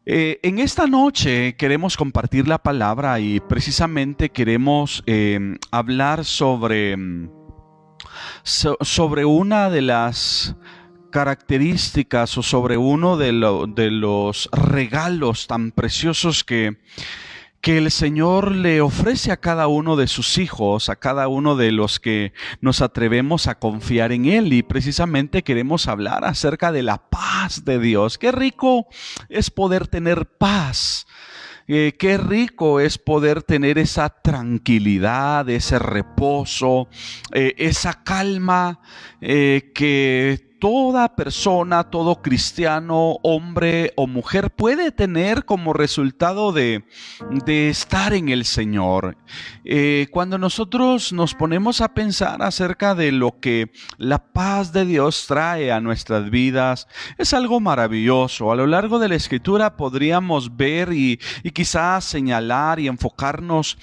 En esta noche queremos compartir la palabra y precisamente queremos hablar sobre una de las características o sobre uno de los regalos tan preciosos que el Señor le ofrece a cada uno de sus hijos, a cada uno de los que nos atrevemos a confiar en Él. Y precisamente queremos hablar acerca de la paz de Dios. Qué rico es poder tener paz. Qué rico es poder tener esa tranquilidad, ese reposo, esa calma que toda persona, todo cristiano, hombre o mujer puede tener como resultado de estar en el Señor. Cuando nosotros nos ponemos a pensar acerca de lo que la paz de Dios trae a nuestras vidas, es algo maravilloso. A lo largo de la Escritura podríamos ver y quizás señalar y enfocarnos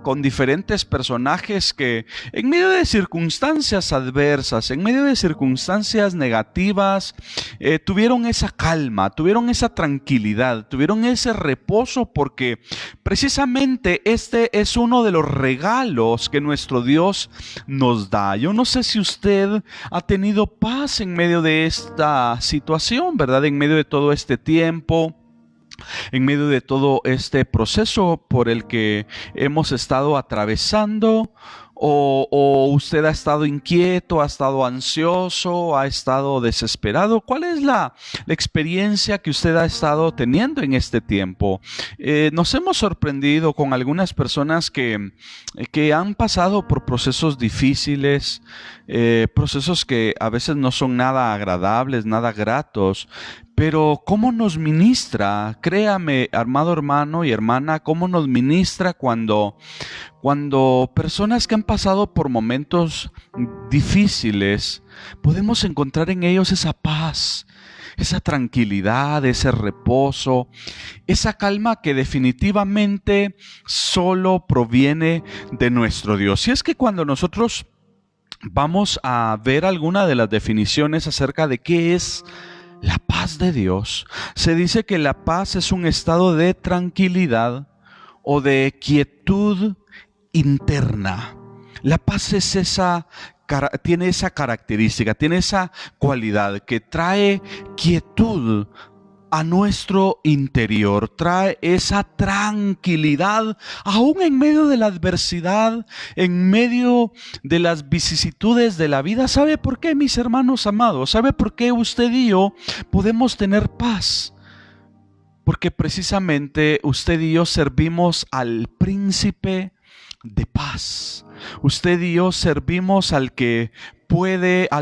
con diferentes personajes que en medio de circunstancias adversas, en medio de circunstancias negativas, tuvieron esa calma, tuvieron esa tranquilidad, tuvieron ese reposo, porque precisamente este es uno de los regalos que nuestro Dios nos da. Yo no sé si usted ha tenido paz en medio de esta situación, ¿verdad? En medio de todo este tiempo, en medio de todo este proceso por el que hemos estado atravesando, o usted ha estado inquieto, ha estado ansioso, ha estado desesperado. ¿Cuál es la experiencia que usted ha estado teniendo en este tiempo? Nos hemos sorprendido con algunas personas que han pasado por procesos difíciles, procesos que a veces no son nada agradables, nada gratos. Pero cómo nos ministra, créame, amado hermano y hermana, cómo nos ministra cuando personas que han pasado por momentos difíciles, podemos encontrar en ellos esa paz, esa tranquilidad, ese reposo, esa calma que definitivamente solo proviene de nuestro Dios. Y es que cuando nosotros vamos a ver alguna de las definiciones acerca de qué es la paz de Dios, se dice que la paz es un estado de tranquilidad o de quietud interna. La paz es tiene esa característica, tiene esa cualidad que trae quietud a nuestro interior, trae esa tranquilidad aún en medio de la adversidad, en medio de las vicisitudes de la vida. ¿Sabe por qué, mis hermanos amados? ¿Sabe por qué usted y yo podemos tener paz? Porque precisamente usted y yo servimos al príncipe de paz. Usted y yo servimos al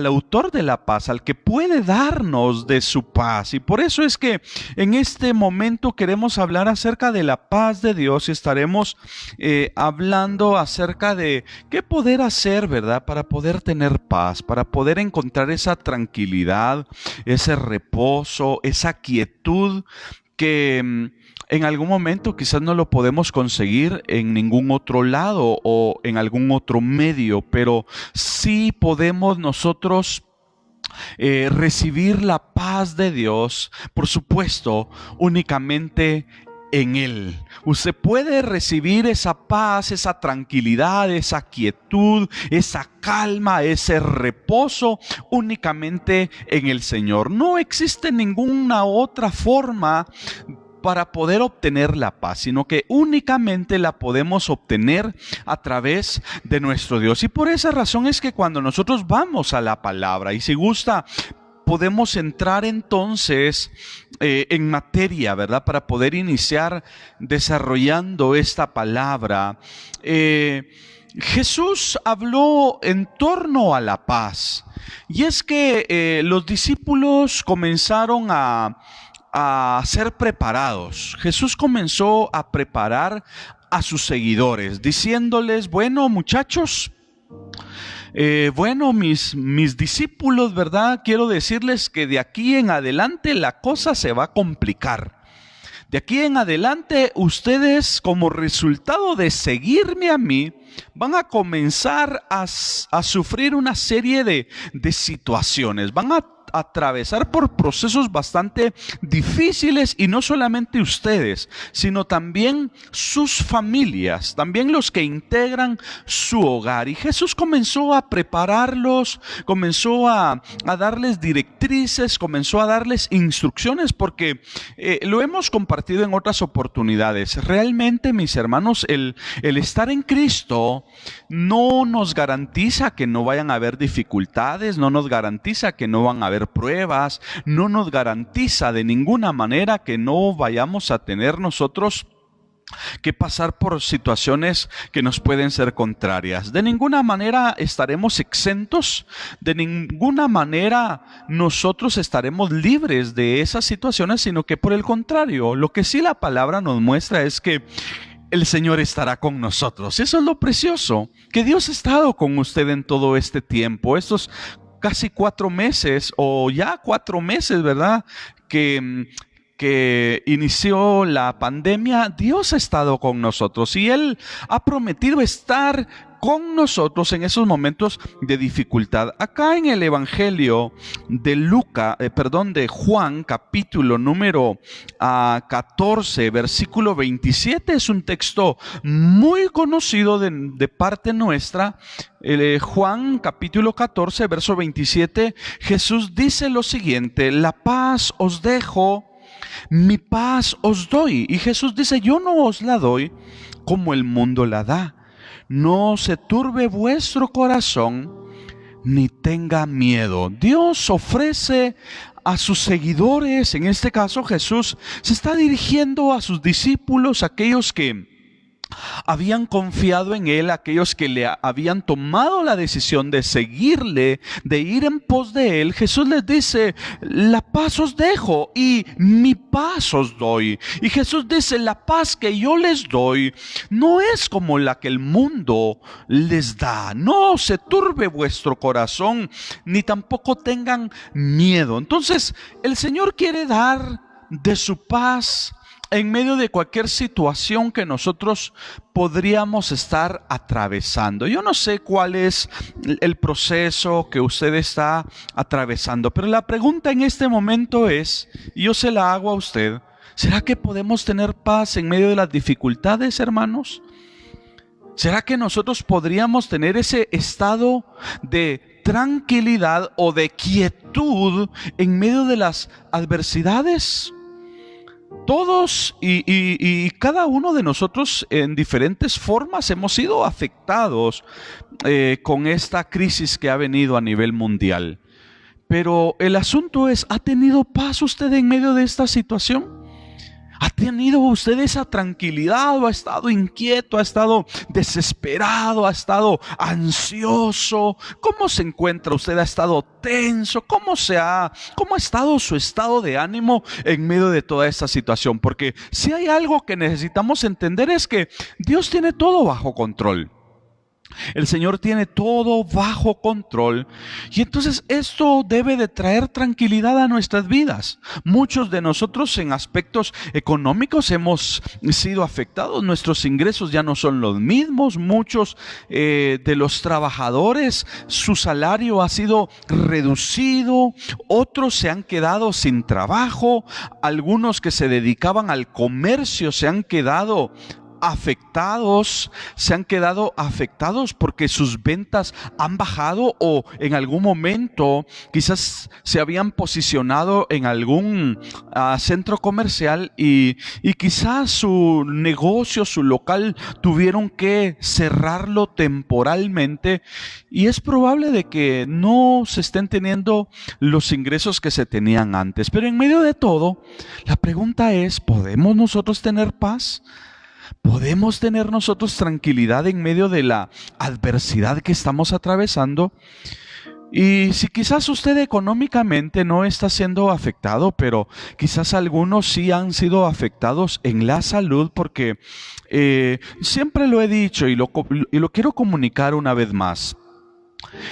autor de la paz, al que puede darnos de su paz. Y por eso es que en este momento queremos hablar acerca de la paz de Dios y estaremos hablando acerca de qué poder hacer, ¿verdad? Para poder tener paz, para poder encontrar esa tranquilidad, ese reposo, esa quietud que en algún momento quizás no lo podemos conseguir en ningún otro lado o en algún otro medio, pero sí podemos nosotros recibir la paz de Dios, por supuesto, únicamente en Él. Usted puede recibir esa paz, esa tranquilidad, esa quietud, esa calma, ese reposo únicamente en el Señor. No existe ninguna otra forma para poder obtener la paz, sino que únicamente la podemos obtener a través de nuestro Dios. Y por esa razón es que cuando nosotros vamos a la palabra, y si gusta, podemos entrar entonces en materia, ¿verdad? Para poder iniciar desarrollando esta palabra. Jesús habló en torno a la paz, y es que los discípulos comenzaron a ser preparados. Jesús comenzó a preparar a sus seguidores, diciéndoles: bueno, muchachos, mis discípulos, ¿verdad? Quiero decirles que de aquí en adelante la cosa se va a complicar. De aquí en adelante ustedes, como resultado de seguirme a mí, van a comenzar a sufrir una serie de situaciones. Van a atravesar por procesos bastante difíciles, y no solamente ustedes, sino también sus familias, también los que integran su hogar. Y Jesús comenzó a prepararlos, comenzó a darles directrices, comenzó a darles instrucciones, porque lo hemos compartido en otras oportunidades. Realmente, mis hermanos, el estar en Cristo no nos garantiza que no vayan a haber dificultades, no nos garantiza que no van a haber pruebas, no nos garantiza de ninguna manera que no vayamos a tener nosotros que pasar por situaciones que nos pueden ser contrarias. De ninguna manera estaremos exentos, de ninguna manera nosotros estaremos libres de esas situaciones, sino que por el contrario, lo que sí la palabra nos muestra es que el Señor estará con nosotros. Eso es lo precioso, que Dios ha estado con usted en todo este tiempo, estos casi 4 meses, o ya 4 meses, ¿verdad? Que inició la pandemia. Dios ha estado con nosotros y Él ha prometido estar con nosotros en esos momentos de dificultad. Acá en el Evangelio de Juan, capítulo número 14, versículo 27, es un texto muy conocido de parte nuestra. Juan capítulo 14, verso 27, Jesús dice lo siguiente: la paz os dejo, mi paz os doy. Y Jesús dice: yo no os la doy como el mundo la da. No se turbe vuestro corazón, ni tenga miedo. Dios ofrece a sus seguidores, en este caso Jesús se está dirigiendo a sus discípulos, aquellos que habían confiado en Él, aquellos que le habían tomado la decisión de seguirle, de ir en pos de Él. Jesús les dice: la paz os dejo y mi paz os doy. Y Jesús dice: la paz que yo les doy no es como la que el mundo les da. No se turbe vuestro corazón, ni tampoco tengan miedo. Entonces, el Señor quiere dar de su paz en medio de cualquier situación que nosotros podríamos estar atravesando. Yo no sé cuál es el proceso que usted está atravesando, pero la pregunta en este momento es, y yo se la hago a usted: ¿será que podemos tener paz en medio de las dificultades, hermanos? ¿Será que nosotros podríamos tener ese estado de tranquilidad o de quietud en medio de las adversidades? Todos y cada uno de nosotros en diferentes formas hemos sido afectados con esta crisis que ha venido a nivel mundial. Pero el asunto es: ¿ha tenido paz usted en medio de esta situación? ¿Ha tenido usted esa tranquilidad o ha estado inquieto, ha estado desesperado, ha estado ansioso? ¿Cómo se encuentra usted? ¿Ha estado tenso? ¿Cómo ha estado su estado de ánimo en medio de toda esta situación? Porque si hay algo que necesitamos entender es que Dios tiene todo bajo control. El Señor tiene todo bajo control, y entonces esto debe de traer tranquilidad a nuestras vidas. Muchos de nosotros en aspectos económicos hemos sido afectados, nuestros ingresos ya no son los mismos. Muchos de los trabajadores, su salario ha sido reducido, otros se han quedado sin trabajo, algunos que se dedicaban al comercio se han quedado afectados porque sus ventas han bajado, o en algún momento quizás se habían posicionado en algún centro comercial y quizás su negocio, su local, tuvieron que cerrarlo temporalmente, y es probable de que no se estén teniendo los ingresos que se tenían antes. Pero en medio de todo, la pregunta es: ¿podemos nosotros tener paz? ¿Podemos tener nosotros tranquilidad en medio de la adversidad que estamos atravesando? Y si quizás usted económicamente no está siendo afectado, pero quizás algunos sí han sido afectados en la salud, porque siempre lo he dicho y lo quiero comunicar una vez más.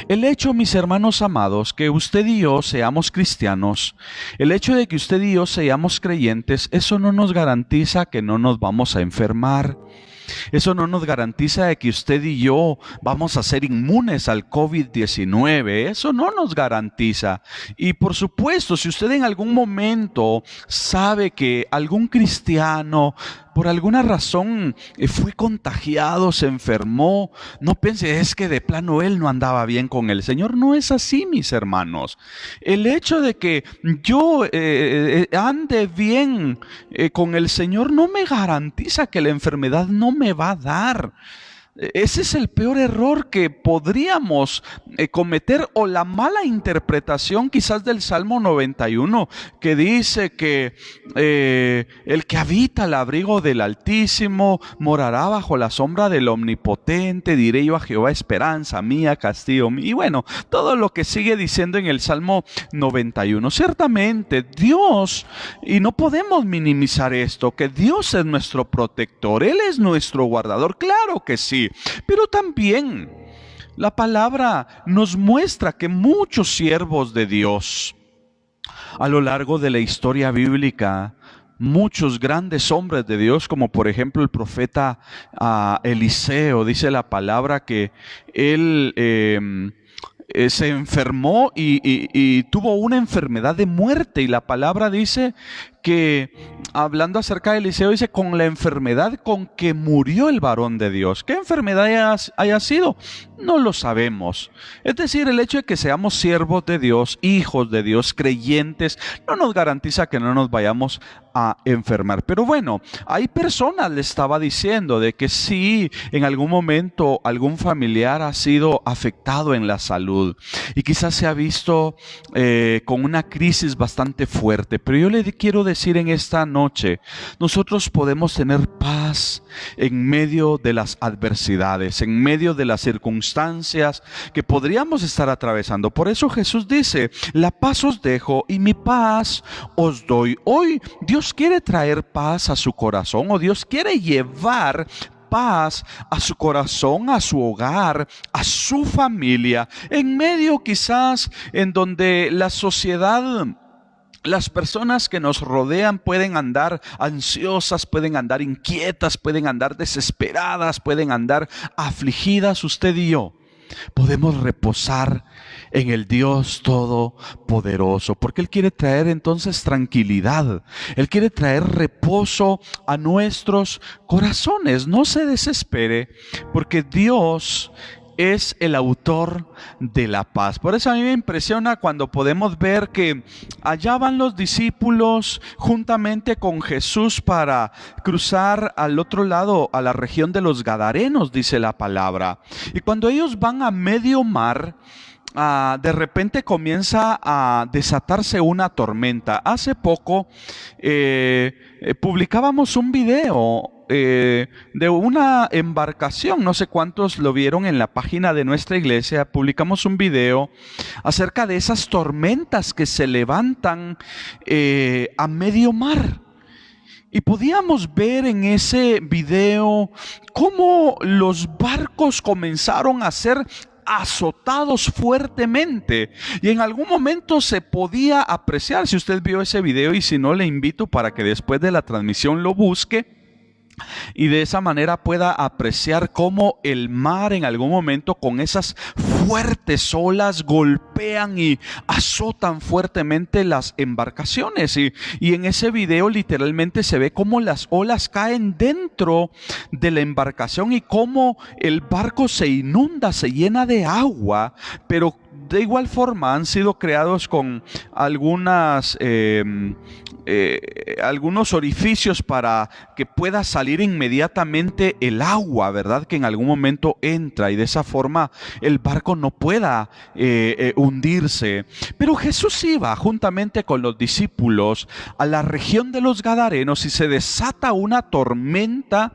El hecho, mis hermanos amados, que usted y yo seamos cristianos, el hecho de que usted y yo seamos creyentes, eso no nos garantiza que no nos vamos a enfermar. Eso no nos garantiza de que usted y yo vamos a ser inmunes al COVID-19. Eso no nos garantiza. Y por supuesto, si usted en algún momento sabe que algún cristiano por alguna razón fue contagiado, se enfermó, no piense, es que de plano él no andaba bien con el Señor. No es así, mis hermanos. El hecho de que yo ande bien con el Señor no me garantiza que la enfermedad no me va a dar. Ese es el peor error que podríamos cometer, o la mala interpretación quizás del Salmo 91, que dice que el que habita al abrigo del Altísimo morará bajo la sombra del Omnipotente. Diré yo a Jehová, esperanza mía, castillo mío. Y bueno, todo lo que sigue diciendo en el Salmo 91. Ciertamente Dios, y no podemos minimizar esto, que Dios es nuestro protector, Él es nuestro guardador, claro que sí. Pero también la palabra nos muestra que muchos siervos de Dios a lo largo de la historia bíblica, muchos grandes hombres de Dios, como por ejemplo el profeta Eliseo, dice la palabra que él se enfermó y tuvo una enfermedad de muerte, y la palabra dice que, hablando acerca de Eliseo, dice, con la enfermedad con que murió el varón de Dios. ¿Qué enfermedad haya sido? No lo sabemos. Es decir, el hecho de que seamos siervos de Dios, hijos de Dios, creyentes, no nos garantiza que no nos vayamos a enfermar. Pero bueno, hay personas, le estaba diciendo, de que sí, en algún momento algún familiar ha sido afectado en la salud y quizás se ha visto con una crisis bastante fuerte. Pero yo le quiero decir en esta noche, nosotros podemos tener paz en medio de las adversidades, en medio de las circunstancias que podríamos estar atravesando. Por eso Jesús dice, la paz os dejo y mi paz os doy. Hoy Dios quiere traer paz a su corazón, o Dios quiere llevar paz a su corazón, a su hogar, a su familia, en medio quizás en donde la sociedad, las personas que nos rodean pueden andar ansiosas, pueden andar inquietas, pueden andar desesperadas, pueden andar afligidas. Usted y yo podemos reposar en el Dios Todopoderoso, porque Él quiere traer entonces tranquilidad. Él quiere traer reposo a nuestros corazones. No se desespere, porque Dios es el autor de la paz. Por eso a mí me impresiona cuando podemos ver que allá van los discípulos juntamente con Jesús para cruzar al otro lado, a la región de los Gadarenos, dice la palabra. Y cuando ellos van a medio mar, de repente comienza a desatarse una tormenta. Hace poco publicábamos un video de una embarcación, no sé cuántos lo vieron en la página de nuestra iglesia. Publicamos un video acerca de esas tormentas que se levantan a medio mar. Y podíamos ver en ese video cómo los barcos comenzaron a ser azotados fuertemente, y en algún momento se podía apreciar, si usted vio ese video, y si no, le invito para que después de la transmisión lo busque y de esa manera pueda apreciar cómo el mar en algún momento con esas fuertes olas golpean y azotan fuertemente las embarcaciones, y en ese video literalmente se ve cómo las olas caen dentro de la embarcación y cómo el barco se inunda, se llena de agua. Pero de igual forma han sido creados con algunos orificios para que pueda salir inmediatamente el agua, ¿verdad? Que en algún momento entra, y de esa forma el barco no pueda hundirse. Pero Jesús iba juntamente con los discípulos a la región de los Gadarenos y se desata una tormenta,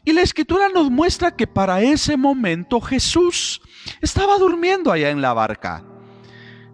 y la Escritura nos muestra que para ese momento Jesús estaba durmiendo allá en la barca.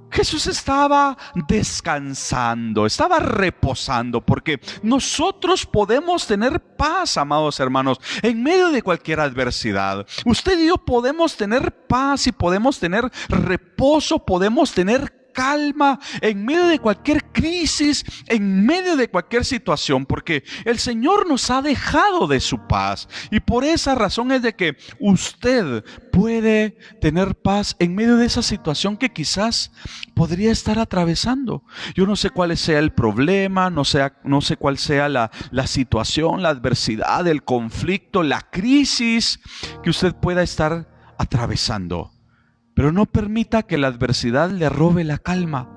Jesús estaba descansando, estaba reposando, porque nosotros podemos tener paz, amados hermanos, en medio de cualquier adversidad. Usted y yo podemos tener paz y podemos tener reposo, podemos tener calma en medio de cualquier crisis, en medio de cualquier situación, porque el Señor nos ha dejado de su paz. Y por esa razón es de que usted puede tener paz en medio de esa situación que quizás podría estar atravesando. Yo no sé cuál sea el problema, no sé cuál sea la situación, la adversidad, el conflicto, la crisis que usted pueda estar atravesando. Pero no permita que la adversidad le robe la calma.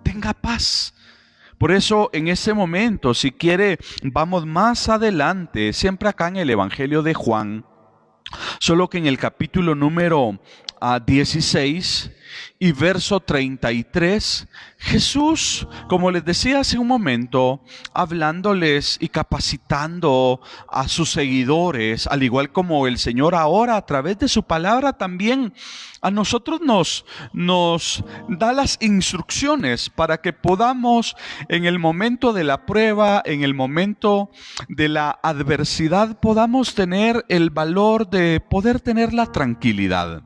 Tenga paz. Por eso en ese momento, si quiere, vamos más adelante, siempre acá en el Evangelio de Juan, solo que en el capítulo número 16 y verso 33, Jesús, como les decía hace un momento, hablándoles y capacitando a sus seguidores, al igual como el Señor ahora a través de su palabra también a nosotros nos da las instrucciones para que podamos en el momento de la prueba, en el momento de la adversidad, podamos tener el valor de poder tener la tranquilidad,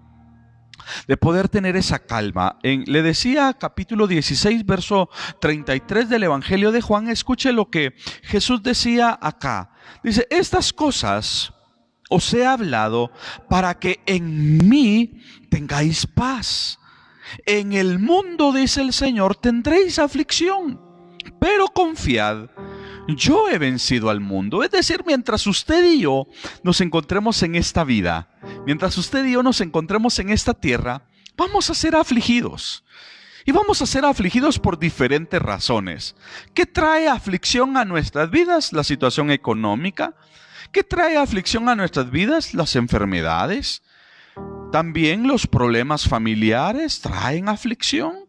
de poder tener esa calma. Le decía capítulo 16, verso 33 del Evangelio de Juan, escuche lo que Jesús decía acá. Dice, estas cosas os he hablado para que en mí tengáis paz. En el mundo, dice el Señor, tendréis aflicción, pero confiad, yo he vencido al mundo. Es decir, mientras usted y yo nos encontremos en esta vida, mientras usted y yo nos encontremos en esta tierra, vamos a ser afligidos. Y vamos a ser afligidos por diferentes razones. ¿Qué trae aflicción a nuestras vidas? La situación económica. ¿Qué trae aflicción a nuestras vidas? Las enfermedades. También los problemas familiares traen aflicción.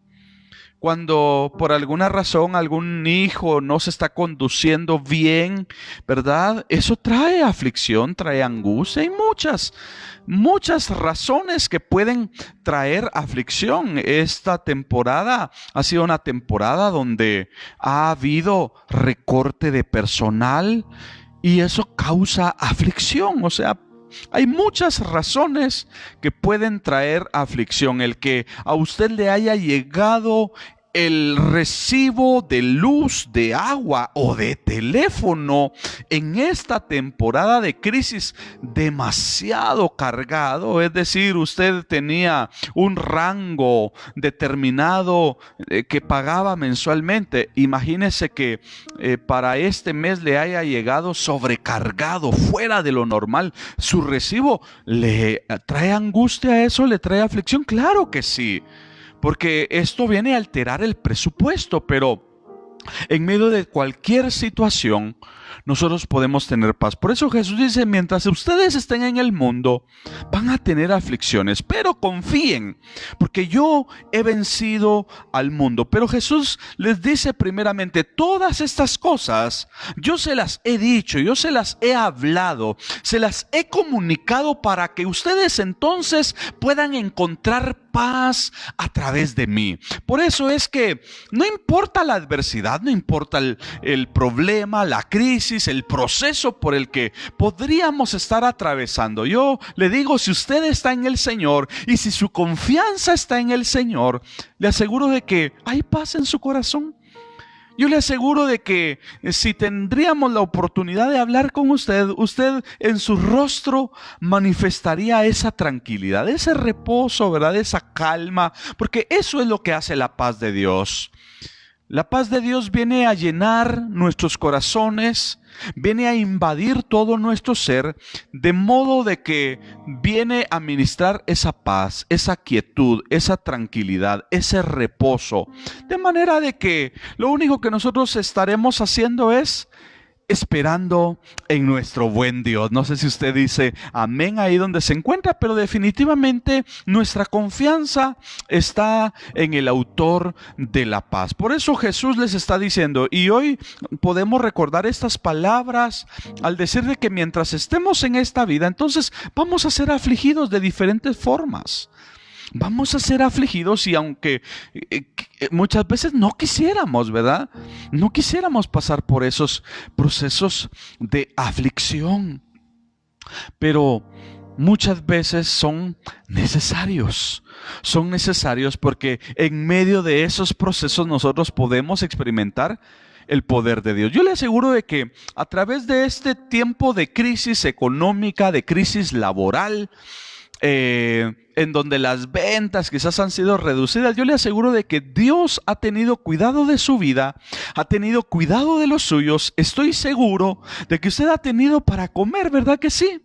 Cuando por alguna razón algún hijo no se está conduciendo bien, ¿verdad? Eso trae aflicción, trae angustia y muchas razones que pueden traer aflicción. Esta temporada ha sido una temporada donde ha habido recorte de personal y eso causa aflicción. O sea, hay muchas razones que pueden traer aflicción. El que a usted le haya llegado el recibo de luz, de agua o de teléfono en esta temporada de crisis demasiado cargado, es decir, usted tenía un rango determinado que pagaba mensualmente. Imagínese que para este mes le haya llegado sobrecargado, fuera de lo normal. ¿Su recibo le trae angustia a eso? ¿Le trae aflicción? Claro que sí. Porque esto viene a alterar el presupuesto, pero en medio de cualquier situación, nosotros podemos tener paz. Por eso Jesús dice, mientras ustedes estén en el mundo, van a tener aflicciones, pero confíen, porque yo he vencido al mundo. Pero Jesús les dice primeramente, todas estas cosas, yo se las he dicho, yo se las he hablado, se las he comunicado para que ustedes entonces puedan encontrar paz a través de mí. Por eso es que no importa la adversidad, no importa el problema, la crisis, el proceso por el que podríamos estar atravesando. Yo le digo, si usted está en el Señor y si su confianza está en el Señor, le aseguro de que hay paz en su corazón. Yo le aseguro de que si tendríamos la oportunidad de hablar con usted, usted en su rostro manifestaría esa tranquilidad, ese reposo, ¿verdad? Esa calma, porque eso es lo que hace la paz de Dios. La paz de Dios viene a llenar nuestros corazones, viene a invadir todo nuestro ser, de modo de que viene a ministrar esa paz, esa quietud, esa tranquilidad, ese reposo. De manera de que lo único que nosotros estaremos haciendo es esperando en nuestro buen Dios. No sé si usted dice amén ahí donde se encuentra, pero definitivamente nuestra confianza está en el autor de la paz. Por eso Jesús les está diciendo, y hoy podemos recordar estas palabras al decir de que mientras estemos en esta vida, entonces vamos a ser afligidos de diferentes formas. Vamos a ser afligidos y aunque muchas veces no quisiéramos, ¿verdad? No quisiéramos pasar por esos procesos de aflicción. Pero muchas veces son necesarios. Son necesarios porque en medio de esos procesos nosotros podemos experimentar el poder de Dios. Yo le aseguro de que a través de este tiempo de crisis económica, de crisis laboral, en donde las ventas quizás han sido reducidas, yo le aseguro de que Dios ha tenido cuidado de su vida, ha tenido cuidado de los suyos. Estoy seguro de que usted ha tenido para comer, ¿verdad que sí?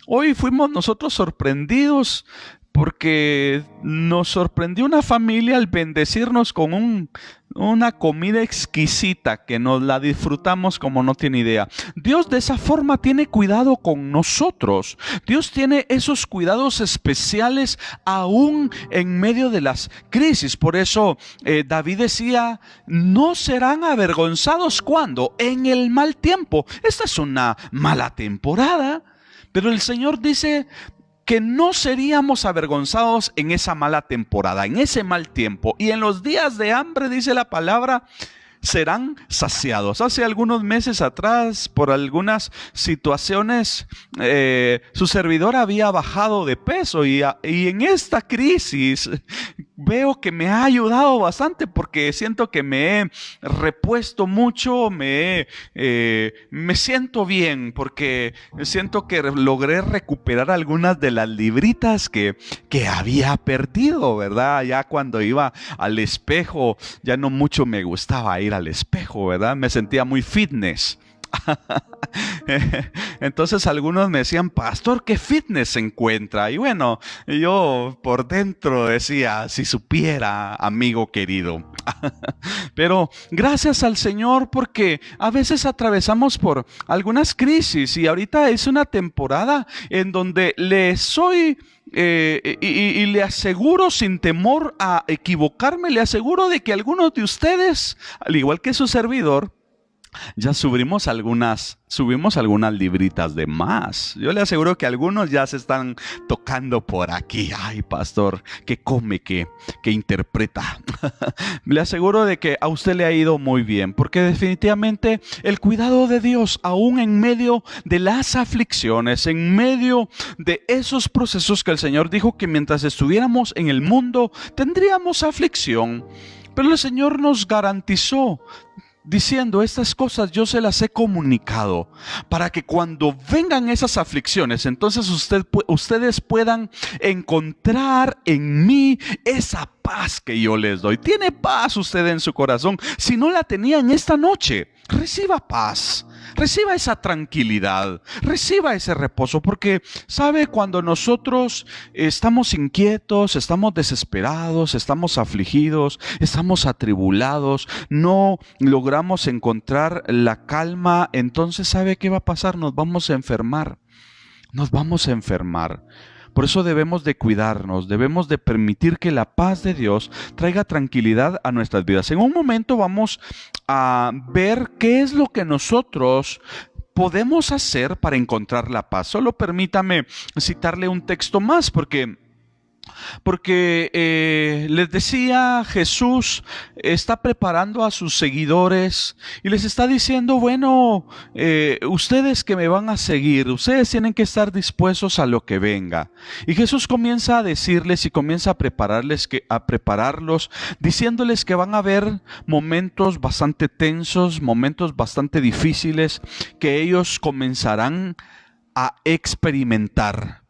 Hoy fuimos nosotros sorprendidos porque nos sorprendió una familia al bendecirnos con una comida exquisita que nos la disfrutamos como no tiene idea. Dios de esa forma tiene cuidado con nosotros. Dios tiene esos cuidados especiales aún en medio de las crisis. Por eso David decía, no serán avergonzados cuando en el mal tiempo. Esta es una mala temporada, pero el Señor dice que no seríamos avergonzados en esa mala temporada, en ese mal tiempo. Y en los días de hambre, dice la palabra, serán saciados. Hace algunos meses atrás, por algunas situaciones, su servidor había bajado de peso y en esta crisis veo que me ha ayudado bastante porque siento que me he repuesto mucho, me siento bien porque siento que logré recuperar algunas de las libritas que había perdido, ¿verdad? Ya cuando iba al espejo, ya no mucho me gustaba ir al espejo, ¿verdad? Me sentía muy fitness. Entonces algunos me decían, pastor, ¿qué fitness se encuentra? Y bueno, yo por dentro decía, si supiera, amigo querido. Pero gracias al Señor porque a veces atravesamos por algunas crisis y ahorita es una temporada en donde le soy... y le aseguro sin temor a equivocarme, le aseguro de que algunos de ustedes, al igual que su servidor, ya subimos algunas libritas de más. Yo le aseguro que algunos ya se están tocando por aquí. Ay, pastor, que come, que interpreta. Le aseguro de que a usted le ha ido muy bien, porque definitivamente el cuidado de Dios, aún en medio de las aflicciones, en medio de esos procesos que el Señor dijo que mientras estuviéramos en el mundo tendríamos aflicción, pero el Señor nos garantizó diciendo, estas cosas yo se las he comunicado para que cuando vengan esas aflicciones, entonces ustedes puedan encontrar en mí esa paz que yo les doy. ¿Tiene paz usted en su corazón? Si no la tenía en esta noche, reciba paz. Reciba esa tranquilidad, reciba ese reposo, porque sabe, cuando nosotros estamos inquietos, estamos desesperados, estamos afligidos, estamos atribulados, no logramos encontrar la calma, entonces ¿sabe qué va a pasar? Nos vamos a enfermar, nos vamos a enfermar. Por eso debemos de cuidarnos, debemos de permitir que la paz de Dios traiga tranquilidad a nuestras vidas. En un momento vamos a ver qué es lo que nosotros podemos hacer para encontrar la paz. Solo permítame citarle un texto más porque les decía, Jesús está preparando a sus seguidores y les está diciendo, bueno, ustedes que me van a seguir, ustedes tienen que estar dispuestos a lo que venga. Y Jesús comienza a decirles y comienza a prepararlos, diciéndoles que van a haber momentos bastante tensos, momentos bastante difíciles que ellos comenzarán a experimentar.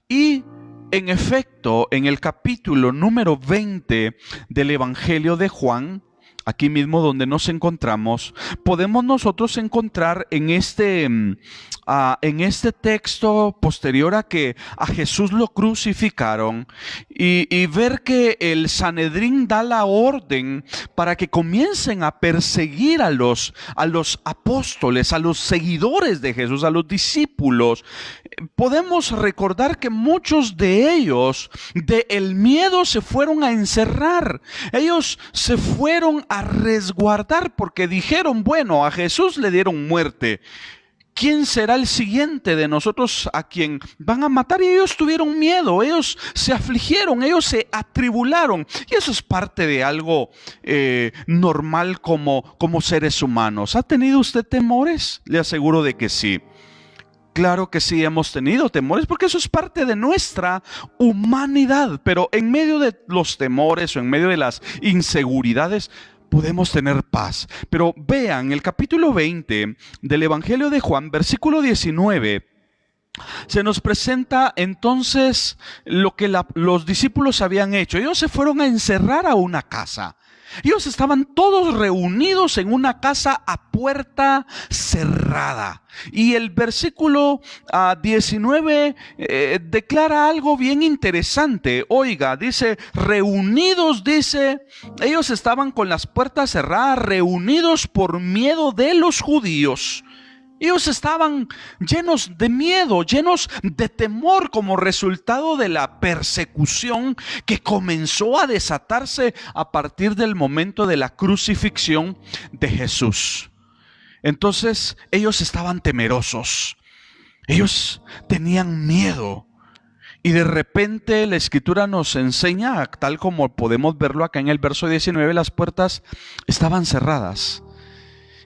Y en efecto, en el capítulo número 20 del Evangelio de Juan, aquí mismo donde nos encontramos, podemos nosotros encontrar en este texto posterior a que a Jesús lo crucificaron y ver que el Sanedrín da la orden para que comiencen a perseguir a los apóstoles, a los seguidores de Jesús, a los discípulos. Podemos recordar que muchos de ellos del miedo se fueron a encerrar. Ellos se fueron a resguardar porque dijeron, bueno, a Jesús le dieron muerte. ¿Quién será el siguiente de nosotros a quien van a matar? Y ellos tuvieron miedo, ellos se afligieron, ellos se atribularon. Y eso es parte de algo normal como seres humanos. ¿Ha tenido usted temores? Le aseguro de que sí. Claro que sí hemos tenido temores porque eso es parte de nuestra humanidad, pero en medio de los temores o en medio de las inseguridades podemos tener paz. Pero vean el capítulo 20 del Evangelio de Juan, versículo 19. Se nos presenta entonces lo que los discípulos habían hecho. Ellos se fueron a encerrar a una casa. Ellos estaban todos reunidos en una casa a puerta cerrada. Y el versículo 19 declara algo bien interesante. Oiga, dice, reunidos, dice, ellos estaban con las puertas cerradas, reunidos por miedo de los judíos. Ellos estaban llenos de miedo, llenos de temor como resultado de la persecución que comenzó a desatarse a partir del momento de la crucifixión de Jesús. Entonces ellos estaban temerosos, ellos tenían miedo. Y de repente la Escritura nos enseña, tal como podemos verlo acá en el verso 19, las puertas estaban cerradas.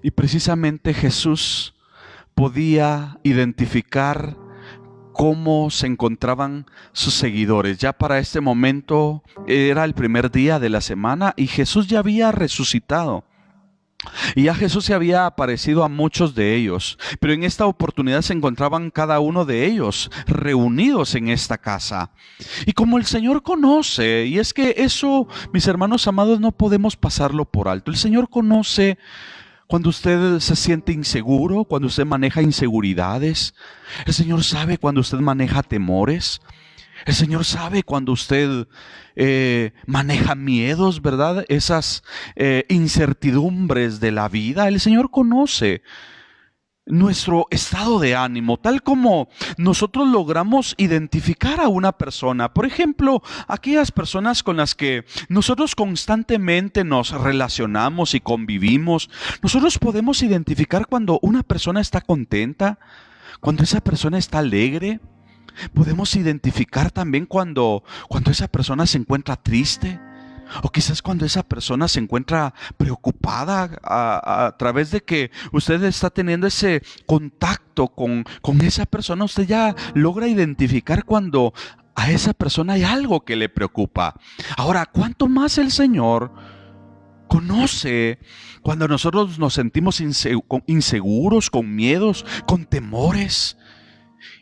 Y precisamente Jesús podía identificar cómo se encontraban sus seguidores. Ya para este momento era el primer día de la semana y Jesús ya había resucitado. Y ya Jesús se había aparecido a muchos de ellos, pero en esta oportunidad se encontraban cada uno de ellos reunidos en esta casa. Y como el Señor conoce, y es que eso, mis hermanos amados, no podemos pasarlo por alto. El Señor conoce cuando usted se siente inseguro, cuando usted maneja inseguridades. El Señor sabe cuando usted maneja temores. El Señor sabe cuando usted maneja miedos, ¿verdad? Esas incertidumbres de la vida. El Señor conoce nuestro estado de ánimo, tal como nosotros logramos identificar a una persona. Por ejemplo, aquellas personas con las que nosotros constantemente nos relacionamos y convivimos, nosotros podemos identificar cuando una persona está contenta, cuando esa persona está alegre. Podemos identificar también cuando esa persona se encuentra triste. O quizás cuando esa persona se encuentra preocupada a través de que usted está teniendo ese contacto con esa persona, usted ya logra identificar cuando a esa persona hay algo que le preocupa. Ahora, ¿cuánto más el Señor conoce cuando nosotros nos sentimos inseguros, con miedos, con temores?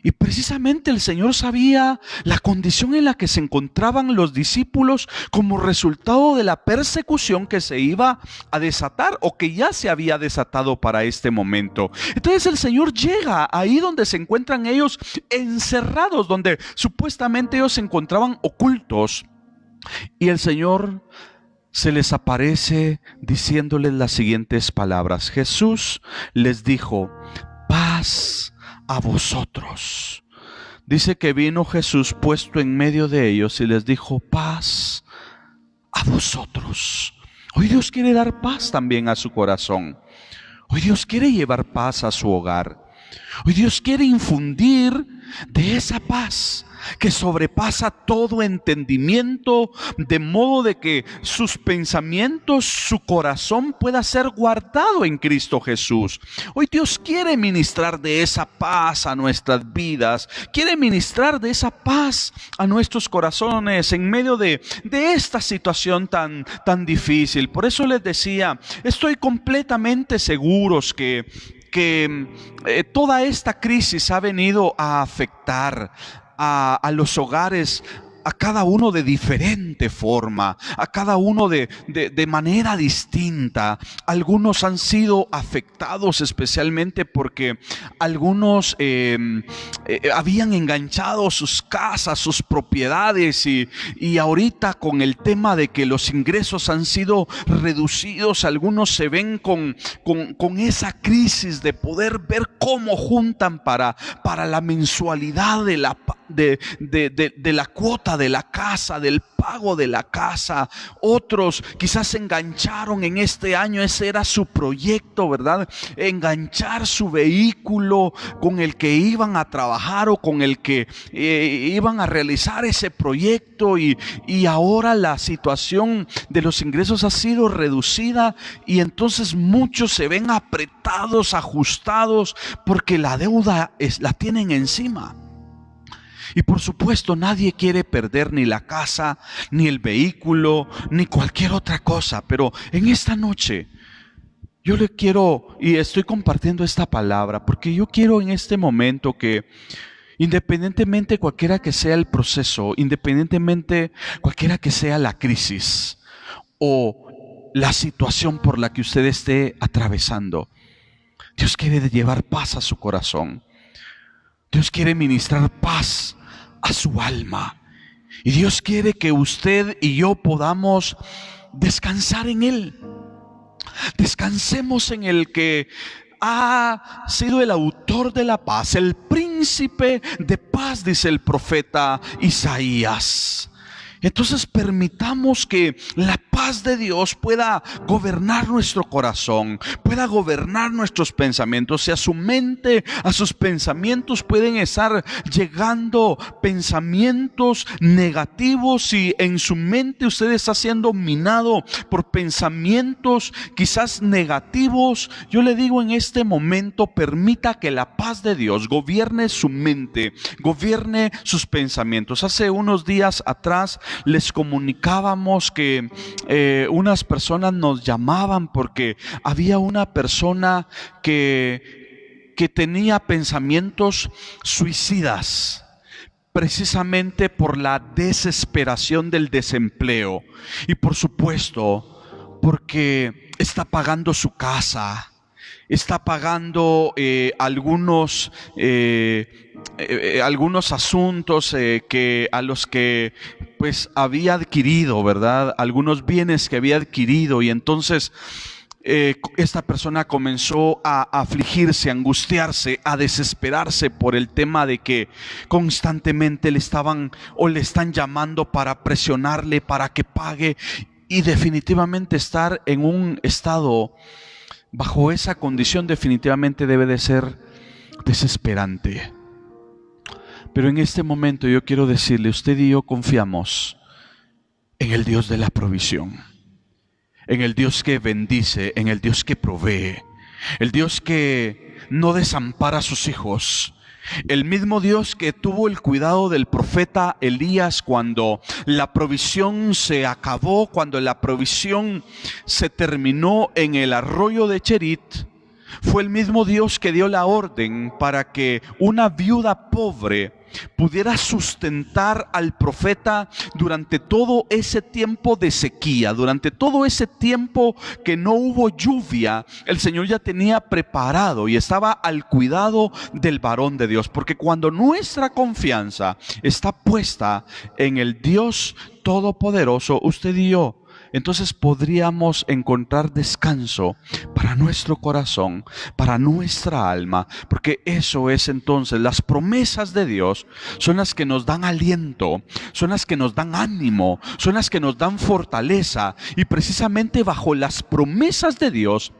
Y precisamente el Señor sabía la condición en la que se encontraban los discípulos como resultado de la persecución que se iba a desatar o que ya se había desatado para este momento. Entonces el Señor llega ahí donde se encuentran ellos encerrados, donde supuestamente ellos se encontraban ocultos. Y el Señor se les aparece diciéndoles las siguientes palabras. Jesús les dijo: paz a vosotros. Dice que vino Jesús puesto en medio de ellos y les dijo: paz a vosotros. Hoy Dios quiere dar paz también a su corazón. Hoy Dios quiere llevar paz a su hogar. Hoy Dios quiere infundir de esa paz que sobrepasa todo entendimiento, de modo de que sus pensamientos, su corazón pueda ser guardado en Cristo Jesús. Hoy Dios quiere ministrar de esa paz a nuestras vidas, quiere ministrar de esa paz a nuestros corazones en medio de esta situación tan difícil. Por eso les decía, estoy completamente seguros que toda esta crisis ha venido a afectar a los hogares, a cada uno de diferente forma, a cada uno de manera distinta. Algunos han sido afectados especialmente porque algunos habían enganchado sus casas, sus propiedades y ahorita con el tema de que los ingresos han sido reducidos, algunos se ven con esa crisis de poder ver cómo juntan para la mensualidad de la cuota de la casa, del pago pago de la casa. Otros quizás se engancharon en este año, ese era su proyecto, ¿verdad? Enganchar su vehículo con el que iban a trabajar o con el que iban a realizar ese proyecto, y ahora la situación de los ingresos ha sido reducida y entonces muchos se ven apretados, ajustados, porque la deuda la tienen encima. Y por supuesto nadie quiere perder ni la casa, ni el vehículo, ni cualquier otra cosa. Pero en esta noche yo le quiero, y estoy compartiendo esta palabra, porque yo quiero en este momento que independientemente cualquiera que sea el proceso, independientemente cualquiera que sea la crisis o la situación por la que usted esté atravesando, Dios quiere llevar paz a su corazón. Dios quiere ministrar paz a su alma. Y Dios quiere que usted y yo podamos descansar en Él. Descansemos en el que ha sido el autor de la paz, el príncipe de paz, dice el profeta Isaías. Entonces permitamos que la paz de Dios pueda gobernar nuestro corazón, pueda gobernar nuestros pensamientos. Si a su mente, a sus pensamientos pueden estar llegando pensamientos negativos, si en su mente usted está siendo minado por pensamientos quizás negativos, yo le digo en este momento, permita que la paz de Dios gobierne su mente, gobierne sus pensamientos. Hace unos días atrás les comunicábamos que unas personas nos llamaban porque había una persona que tenía pensamientos suicidas, precisamente por la desesperación del desempleo y por supuesto porque está pagando su casa, está pagando algunos asuntos a los que pues había adquirido, ¿verdad? Algunos bienes que había adquirido, y entonces esta persona comenzó a afligirse, a angustiarse, a desesperarse por el tema de que constantemente le están llamando para presionarle para que pague, y definitivamente estar en un estado bajo esa condición definitivamente debe de ser desesperante. Pero en este momento yo quiero decirle, usted y yo confiamos en el Dios de la provisión, en el Dios que bendice, en el Dios que provee, el Dios que no desampara a sus hijos. El mismo Dios que tuvo el cuidado del profeta Elías cuando la provisión se acabó, cuando la provisión se terminó en el arroyo de Cherit, fue el mismo Dios que dio la orden para que una viuda pobre pudiera sustentar al profeta durante todo ese tiempo de sequía, durante todo ese tiempo que no hubo lluvia. El Señor ya tenía preparado y estaba al cuidado del varón de Dios, porque cuando nuestra confianza está puesta en el Dios Todopoderoso, usted y yo, entonces podríamos encontrar descanso para nuestro corazón, para nuestra alma, porque eso es entonces, las promesas de Dios son las que nos dan aliento, son las que nos dan ánimo, son las que nos dan fortaleza, y precisamente bajo las promesas de Dios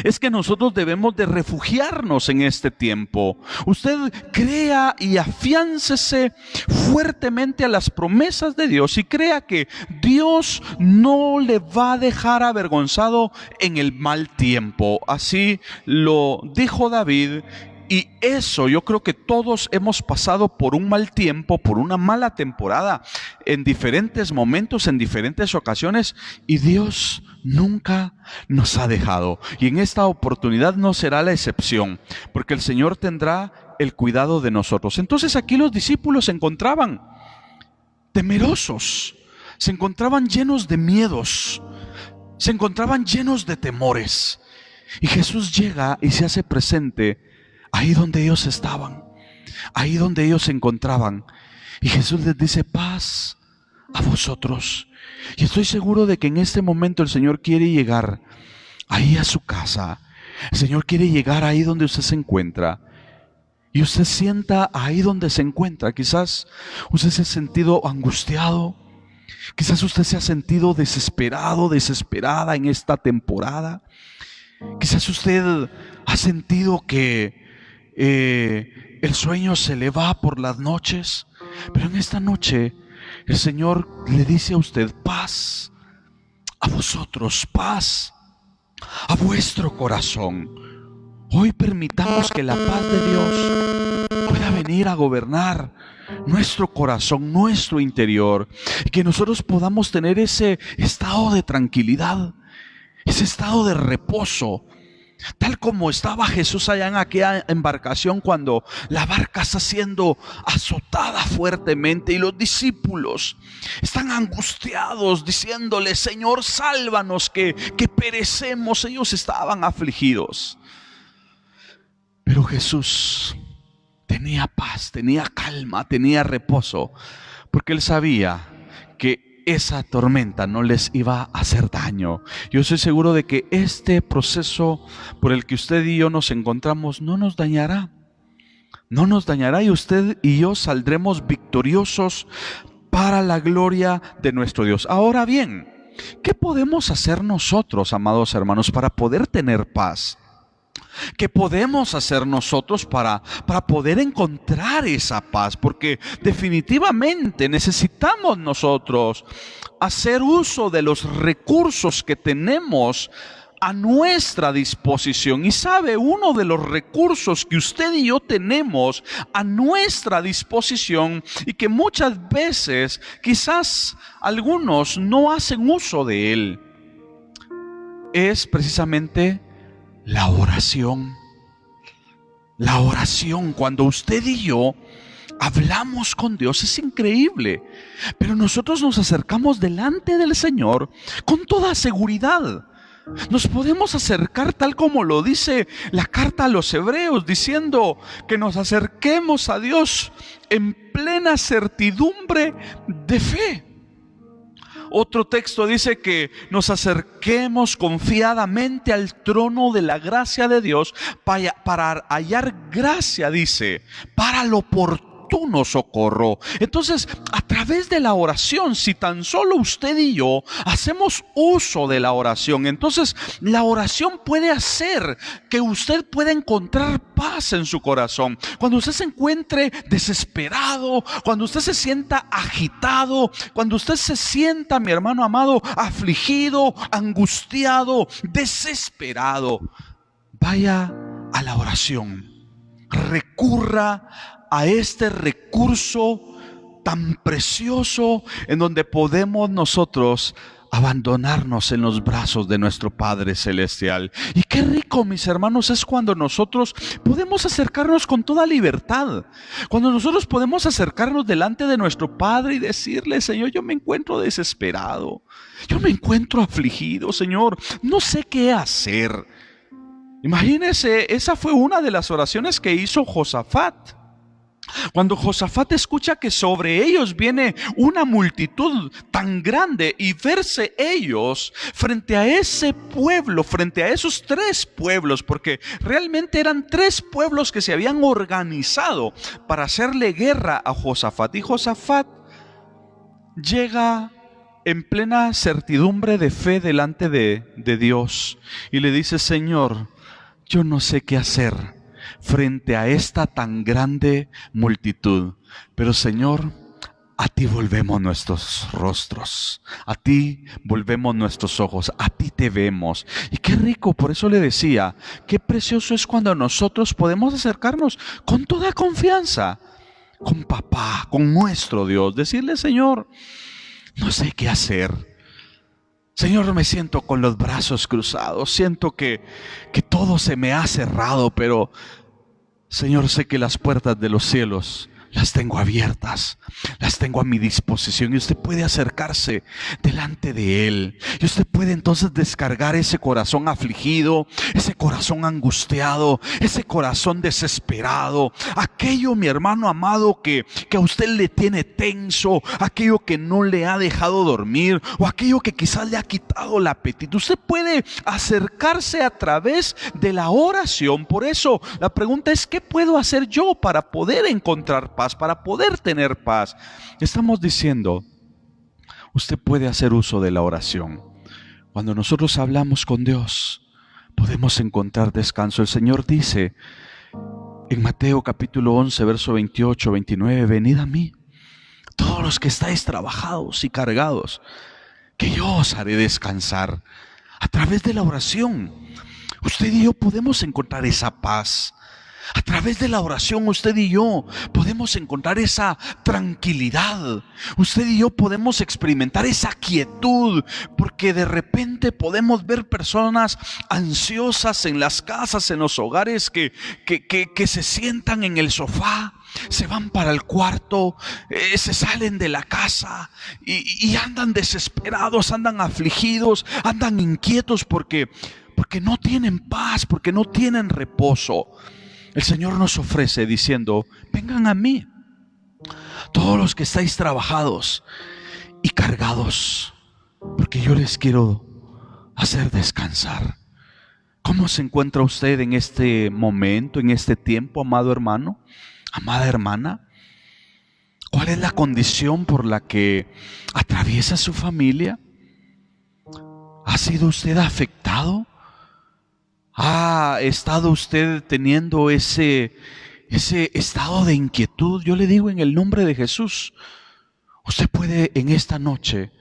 es que nosotros debemos de refugiarnos en este tiempo. Usted crea y afiáncese fuertemente a las promesas de Dios y crea que Dios no le va a dejar avergonzado en el mal tiempo. Así lo dijo David. Y eso, yo creo que todos hemos pasado por un mal tiempo, por una mala temporada, en diferentes momentos, en diferentes ocasiones, y Dios nunca nos ha dejado. Y en esta oportunidad no será la excepción, porque el Señor tendrá el cuidado de nosotros. Entonces aquí los discípulos se encontraban temerosos, se encontraban llenos de miedos, se encontraban llenos de temores. Y Jesús llega y se hace presente ahí donde ellos estaban, ahí donde ellos se encontraban. Y Jesús les dice: paz a vosotros. Y estoy seguro de que en este momento el Señor quiere llegar ahí a su casa. El Señor quiere llegar ahí donde usted se encuentra. Y usted sienta ahí donde se encuentra. Quizás usted se ha sentido angustiado, Quizás usted se ha sentido desesperado, desesperada en esta temporada. Quizás usted ha sentido que el sueño se le va por las noches. Pero en esta noche el Señor le dice a usted: paz a vosotros, paz a vuestro corazón. Hoy permitamos que la paz de Dios pueda venir a gobernar nuestro corazón, nuestro interior, y que nosotros podamos tener ese estado de tranquilidad, ese estado de reposo, tal como estaba Jesús allá en aquella embarcación cuando la barca está siendo azotada fuertemente y los discípulos están angustiados diciéndole: Señor, sálvanos, que perecemos. Ellos estaban afligidos. Pero Jesús tenía paz, tenía calma, tenía reposo, porque Él sabía que esa tormenta no les iba a hacer daño. Yo estoy seguro de que este proceso por el que usted y yo nos encontramos no nos dañará. No nos dañará, y usted y yo saldremos victoriosos para la gloria de nuestro Dios. Ahora bien, ¿qué podemos hacer nosotros, amados hermanos, para poder tener paz? ¿Qué podemos hacer nosotros para poder encontrar esa paz? Porque definitivamente necesitamos nosotros hacer uso de los recursos que tenemos a nuestra disposición. Y sabe, uno de los recursos que usted y yo tenemos a nuestra disposición, y que muchas veces quizás algunos no hacen uso de él, es precisamente la oración. La oración, cuando usted y yo hablamos con Dios, es increíble. Pero nosotros nos acercamos delante del Señor con toda seguridad. Nos podemos acercar tal como lo dice la carta a los Hebreos, diciendo que nos acerquemos a Dios en plena certidumbre de fe. Otro texto dice que nos acerquemos confiadamente al trono de la gracia de Dios para hallar gracia, dice, para lo oportuno socorro. Entonces, a través de la oración, si tan solo usted y yo hacemos uso de la oración, entonces la oración puede hacer que usted pueda encontrar paz en su corazón. Cuando usted se encuentre desesperado, cuando usted se sienta agitado, cuando usted se sienta, mi hermano amado, afligido, angustiado, desesperado, vaya a la oración. Recurra a este recurso tan precioso en donde podemos nosotros abandonarnos en los brazos de nuestro Padre Celestial. Y qué rico, mis hermanos, es cuando nosotros podemos acercarnos con toda libertad, cuando nosotros podemos acercarnos delante de nuestro Padre y decirle: Señor, yo me encuentro desesperado, yo me encuentro afligido, Señor, no sé qué hacer. Imagínense, esa fue una de las oraciones que hizo Josafat. Cuando Josafat escucha que sobre ellos viene una multitud tan grande, y verse ellos frente a ese pueblo, frente a esos tres pueblos, porque realmente eran tres pueblos que se habían organizado para hacerle guerra a Josafat. Y Josafat llega en plena certidumbre de fe delante de Dios y le dice: Señor, yo no sé qué hacer frente a esta tan grande multitud, pero Señor, a ti volvemos nuestros rostros, a ti volvemos nuestros ojos, a ti te vemos. Y qué rico, por eso le decía, qué precioso es cuando nosotros podemos acercarnos con toda confianza, con papá, con nuestro Dios, decirle: Señor, no sé qué hacer. Señor, me siento con los brazos cruzados, siento que todo se me ha cerrado, pero Señor, sé que las puertas de los cielos las tengo abiertas, las tengo a mi disposición, y usted puede acercarse delante de Él, y usted puede entonces descargar ese corazón afligido, ese corazón angustiado, ese corazón desesperado, aquello, mi hermano amado, que a usted le tiene tenso, aquello que no le ha dejado dormir, o aquello que quizás le ha quitado el apetito. Usted puede acercarse a través de la oración. Por eso la pregunta es: ¿qué puedo hacer yo para poder encontrar paz, para poder tener paz? Estamos diciendo, usted puede hacer uso de la oración. Cuando nosotros hablamos con Dios, podemos encontrar descanso. El Señor dice en Mateo capítulo 11, verso 28, 29, venid a mí, todos los que estáis trabajados y cargados, que yo os haré descansar. A través de la oración, usted y yo podemos encontrar esa paz. A través de la oración, usted y yo podemos encontrar esa tranquilidad. Usted y yo podemos experimentar esa quietud, porque de repente podemos ver personas ansiosas en las casas, en los hogares, que se sientan en el sofá, se van para el cuarto, se salen de la casa y andan desesperados, andan afligidos, andan inquietos porque no tienen paz, porque no tienen reposo. El Señor nos ofrece diciendo, vengan a mí, todos los que estáis trabajados y cargados, porque yo les quiero hacer descansar. ¿Cómo se encuentra usted en este momento, en este tiempo, amado hermano, amada hermana? ¿Cuál es la condición por la que atraviesa su familia? ¿Ha sido usted afectado? ¿Ha estado usted teniendo ese estado de inquietud? Yo le digo en el nombre de Jesús, usted puede en esta noche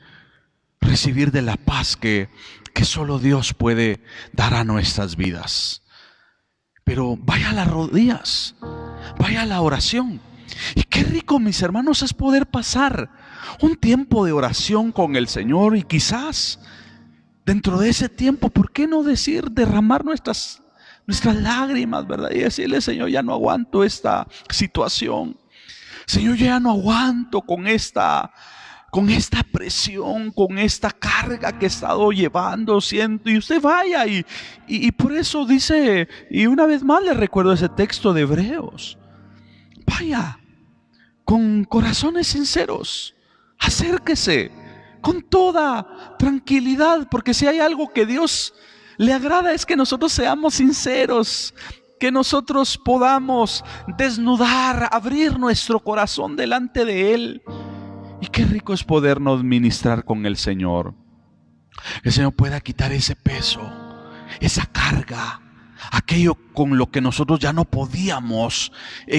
recibir de la paz que solo Dios puede dar a nuestras vidas. Pero vaya a las rodillas, vaya a la oración. Y qué rico, mis hermanos, es poder pasar un tiempo de oración con el Señor y quizás dentro de ese tiempo, ¿por qué no decir, derramar nuestras lágrimas, verdad? Y decirle, Señor, ya no aguanto esta situación. Señor, yo ya no aguanto con esta presión, con esta carga que he estado llevando, siento. Y usted vaya y por eso dice, y una vez más le recuerdo ese texto de Hebreos. Vaya, con corazones sinceros, acérquese con toda tranquilidad, porque si hay algo que Dios le agrada es que nosotros seamos sinceros, que nosotros podamos desnudar, abrir nuestro corazón delante de Él. Y qué rico es podernos ministrar con el Señor. Que el Señor pueda quitar ese peso, esa carga, aquello con lo que nosotros ya no podíamos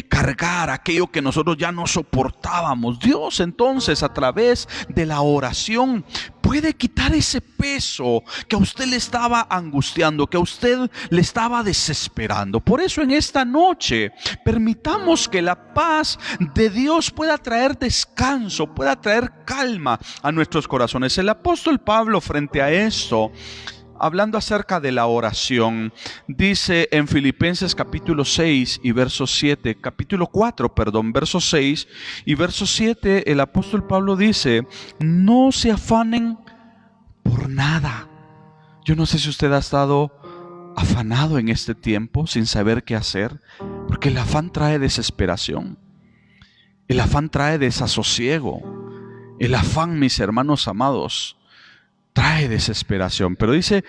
cargar, aquello que nosotros ya no soportábamos. Dios entonces a través de la oración puede quitar ese peso que a usted le estaba angustiando, que a usted le estaba desesperando. Por eso en esta noche permitamos que la paz de Dios pueda traer descanso, pueda traer calma a nuestros corazones. El apóstol Pablo, frente a esto, hablando acerca de la oración, dice en Filipenses capítulo 6 y verso 7, capítulo 4, verso 6 y verso 7, el apóstol Pablo dice, no se afanen por nada. Yo no sé si usted ha estado afanado en este tiempo sin saber qué hacer, porque el afán trae desesperación, el afán trae desasosiego, el afán, mis hermanos amados, trae desesperación. Pero dice,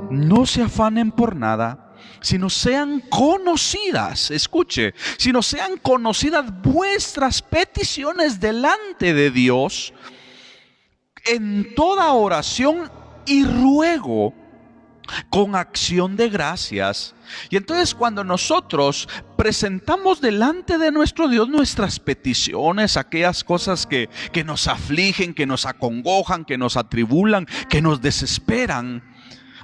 no se afanen por nada, sino sean conocidas, escuche, sino sean conocidas vuestras peticiones delante de Dios en toda oración y ruego con acción de gracias. Y entonces cuando nosotros presentamos delante de nuestro Dios nuestras peticiones, aquellas cosas que nos afligen, que nos acongojan, que nos atribulan, que nos desesperan,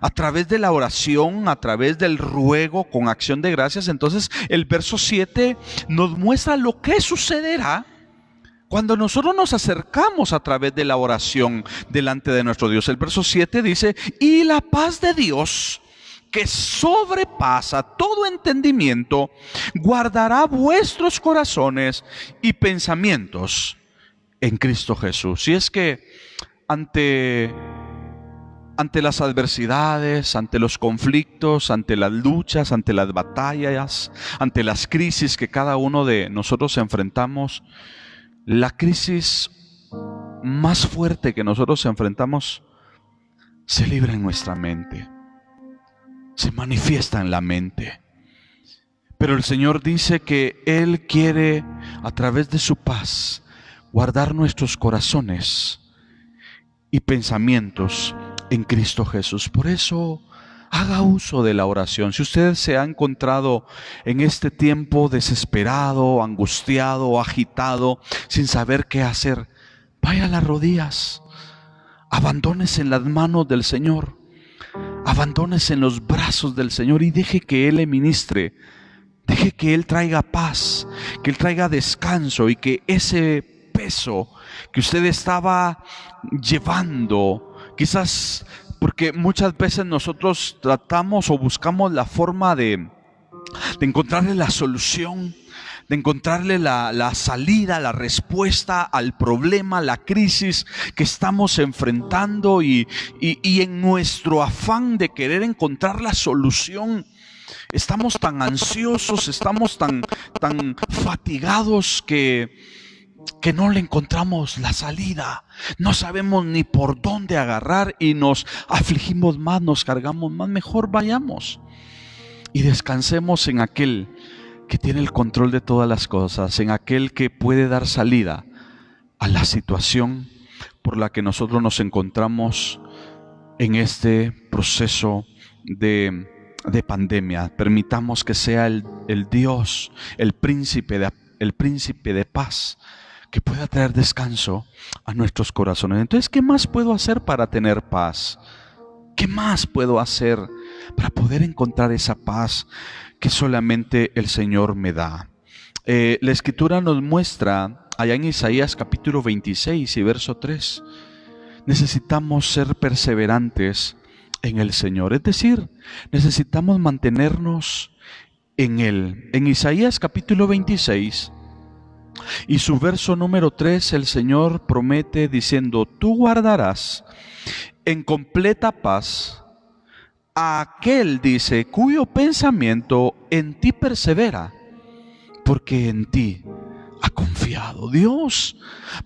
a través de la oración, a través del ruego con acción de gracias, entonces el verso 7 nos muestra lo que sucederá cuando nosotros nos acercamos a través de la oración delante de nuestro Dios. El verso 7 dice, y la paz de Dios, que sobrepasa todo entendimiento, guardará vuestros corazones y pensamientos en Cristo Jesús. Y es que ante las adversidades, ante los conflictos, ante las luchas, ante las batallas, ante las crisis que cada uno de nosotros enfrentamos, la crisis más fuerte que nosotros enfrentamos se libra en nuestra mente, se manifiesta en la mente. Pero el Señor dice que Él quiere, a través de su paz, guardar nuestros corazones y pensamientos en Cristo Jesús. Por eso, haga uso de la oración. Si usted se ha encontrado en este tiempo desesperado, angustiado, agitado, sin saber qué hacer, vaya a las rodillas, abandónese en las manos del Señor, abandónese en los brazos del Señor y deje que Él le ministre. Deje que Él traiga paz, que Él traiga descanso y que ese peso que usted estaba llevando, quizás porque muchas veces nosotros tratamos o buscamos la forma de encontrarle la solución, de encontrarle la salida, la respuesta al problema, la crisis que estamos enfrentando y en nuestro afán de querer encontrar la solución, estamos tan ansiosos, estamos tan fatigados que no le encontramos la salida. No sabemos ni por dónde agarrar y nos afligimos más, nos cargamos más. Mejor vayamos y descansemos en aquel que tiene el control de todas las cosas, en aquel que puede dar salida a la situación por la que nosotros nos encontramos en este proceso de pandemia. Permitamos que sea el Dios, el príncipe de paz, que pueda traer descanso a nuestros corazones. Entonces, ¿qué más puedo hacer para tener paz? ¿Qué más puedo hacer para poder encontrar esa paz que solamente el Señor me da? La Escritura nos muestra allá en Isaías capítulo 26 y verso 3. Necesitamos ser perseverantes en el Señor, es decir, necesitamos mantenernos en Él. En Isaías capítulo 26 y su verso número 3, el Señor promete diciendo: tú guardarás en completa paz a aquel, dice, cuyo pensamiento en ti persevera, porque en ti ha confiado. Dios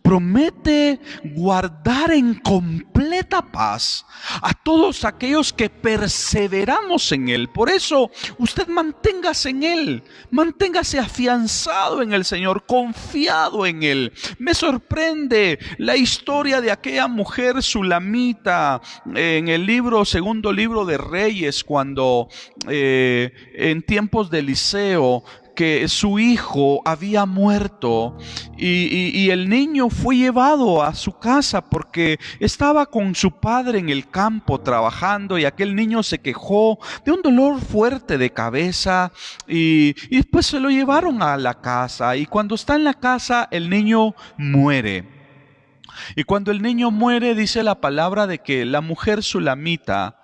promete guardar en completa paz a todos aquellos que perseveramos en Él. Por eso usted manténgase en Él, manténgase afianzado en el Señor, confiado en Él. Me sorprende la historia de aquella mujer sulamita en el segundo libro de Reyes, cuando en tiempos de Eliseo, que su hijo había muerto y el niño fue llevado a su casa porque estaba con su padre en el campo trabajando, y aquel niño se quejó de un dolor fuerte de cabeza y después se lo llevaron a la casa, y cuando está en la casa el niño muere. Y cuando el niño muere, dice la palabra de que la mujer sulamita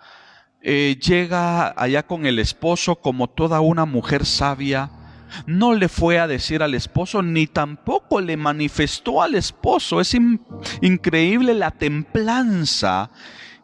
llega allá con el esposo como toda una mujer sabia. No le fue a decir al esposo, ni tampoco le manifestó al esposo. Es increíble la templanza,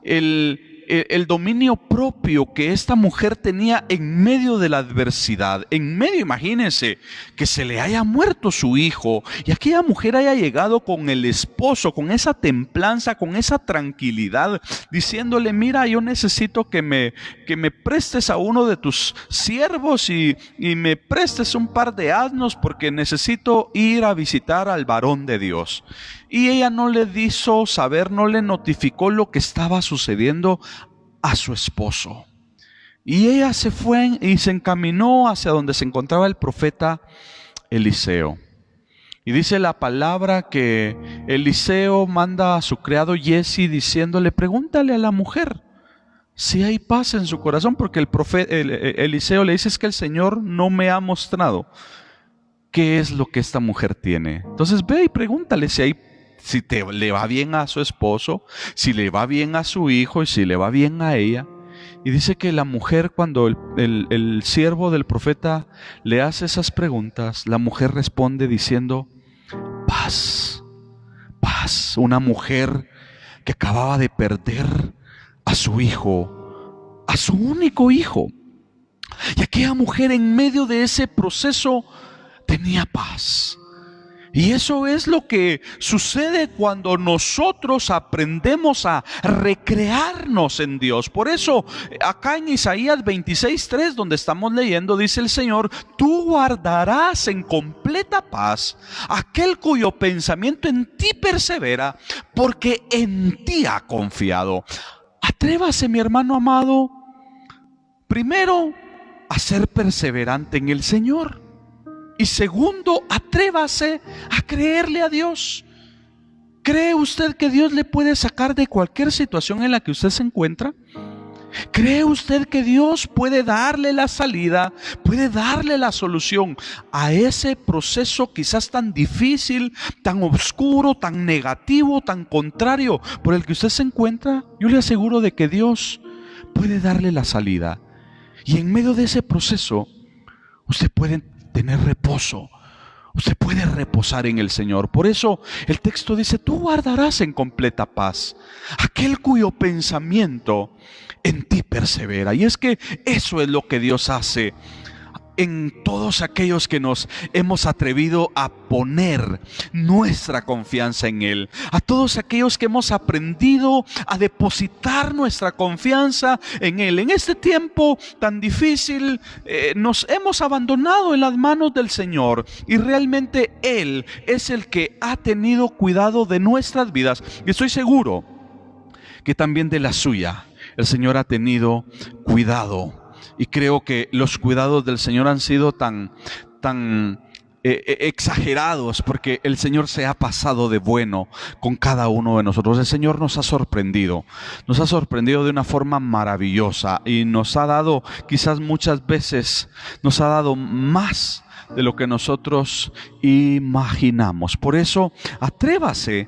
el dominio propio que esta mujer tenía en medio de la adversidad. En medio, imagínense, que se le haya muerto su hijo y aquella mujer haya llegado con el esposo, con esa templanza, con esa tranquilidad, diciéndole: mira, yo necesito que me prestes a uno de tus siervos y me prestes un par de asnos porque necesito ir a visitar al varón de Dios. Y ella no le hizo saber, no le notificó lo que estaba sucediendo a su esposo. Y ella se fue y se encaminó hacia donde se encontraba el profeta Eliseo. Y dice la palabra que Eliseo manda a su criado Giezi diciéndole: pregúntale a la mujer si hay paz en su corazón, porque el profeta Eliseo le dice: es que el Señor no me ha mostrado qué es lo que esta mujer tiene. Entonces ve y pregúntale si le va bien a su esposo, si le va bien a su hijo y si le va bien a ella. Y dice que la mujer, cuando el siervo del profeta le hace esas preguntas, la mujer responde diciendo: paz, paz. Una mujer que acababa de perder a su hijo, a su único hijo. Y aquella mujer en medio de ese proceso tenía paz. Y eso es lo que sucede cuando nosotros aprendemos a recrearnos en Dios. Por eso, acá en Isaías 26:3, donde estamos leyendo, dice el Señor: tú guardarás en completa paz aquel cuyo pensamiento en ti persevera, porque en ti ha confiado. Atrévase, mi hermano amado, primero a ser perseverante en el Señor. Y segundo, atrévase a creerle a Dios. ¿Cree usted que Dios le puede sacar de cualquier situación en la que usted se encuentra? ¿Cree usted que Dios puede darle la salida, puede darle la solución a ese proceso quizás tan difícil, tan oscuro, tan negativo, tan contrario por el que usted se encuentra? Yo le aseguro de que Dios puede darle la salida. Y en medio de ese proceso, usted puede tener reposo. Usted puede reposar en el Señor. Por eso el texto dice: tú guardarás en completa paz aquel cuyo pensamiento en ti persevera. Y es que eso es lo que Dios hace en todos aquellos que nos hemos atrevido a poner nuestra confianza en Él, a todos aquellos que hemos aprendido a depositar nuestra confianza en Él. En este tiempo tan difícil nos hemos abandonado en las manos del Señor, y realmente Él es el que ha tenido cuidado de nuestras vidas, y estoy seguro que también de la suya el Señor ha tenido cuidado. Y creo que los cuidados del Señor han sido tan exagerados, porque el Señor se ha pasado de bueno con cada uno de nosotros. El Señor nos ha sorprendido de una forma maravillosa, y nos ha dado, quizás muchas veces, nos ha dado más de lo que nosotros imaginamos. Por eso, atrévase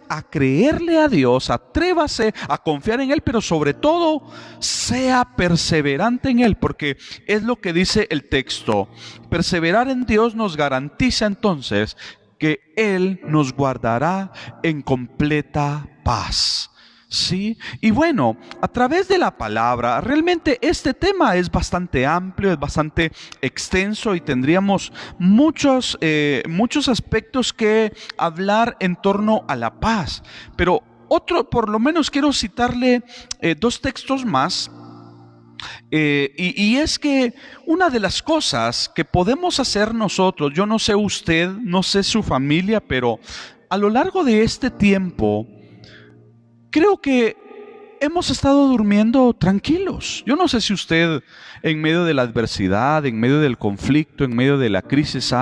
a creerle a Dios, atrévase a confiar en Él, pero sobre todo, sea perseverante en Él, porque es lo que dice el texto. Perseverar en Dios nos garantiza entonces que Él nos guardará en completa paz. Sí, y bueno, a través de la palabra, realmente este tema es bastante amplio, es bastante extenso, y tendríamos muchos aspectos que hablar en torno a la paz. Pero por lo menos quiero citarle dos textos más. Y es que una de las cosas que podemos hacer nosotros, yo no sé usted, no sé su familia, pero a lo largo de este tiempo, creo que hemos estado durmiendo tranquilos. Yo no sé si usted, en medio de la adversidad, en medio del conflicto, en medio de la crisis,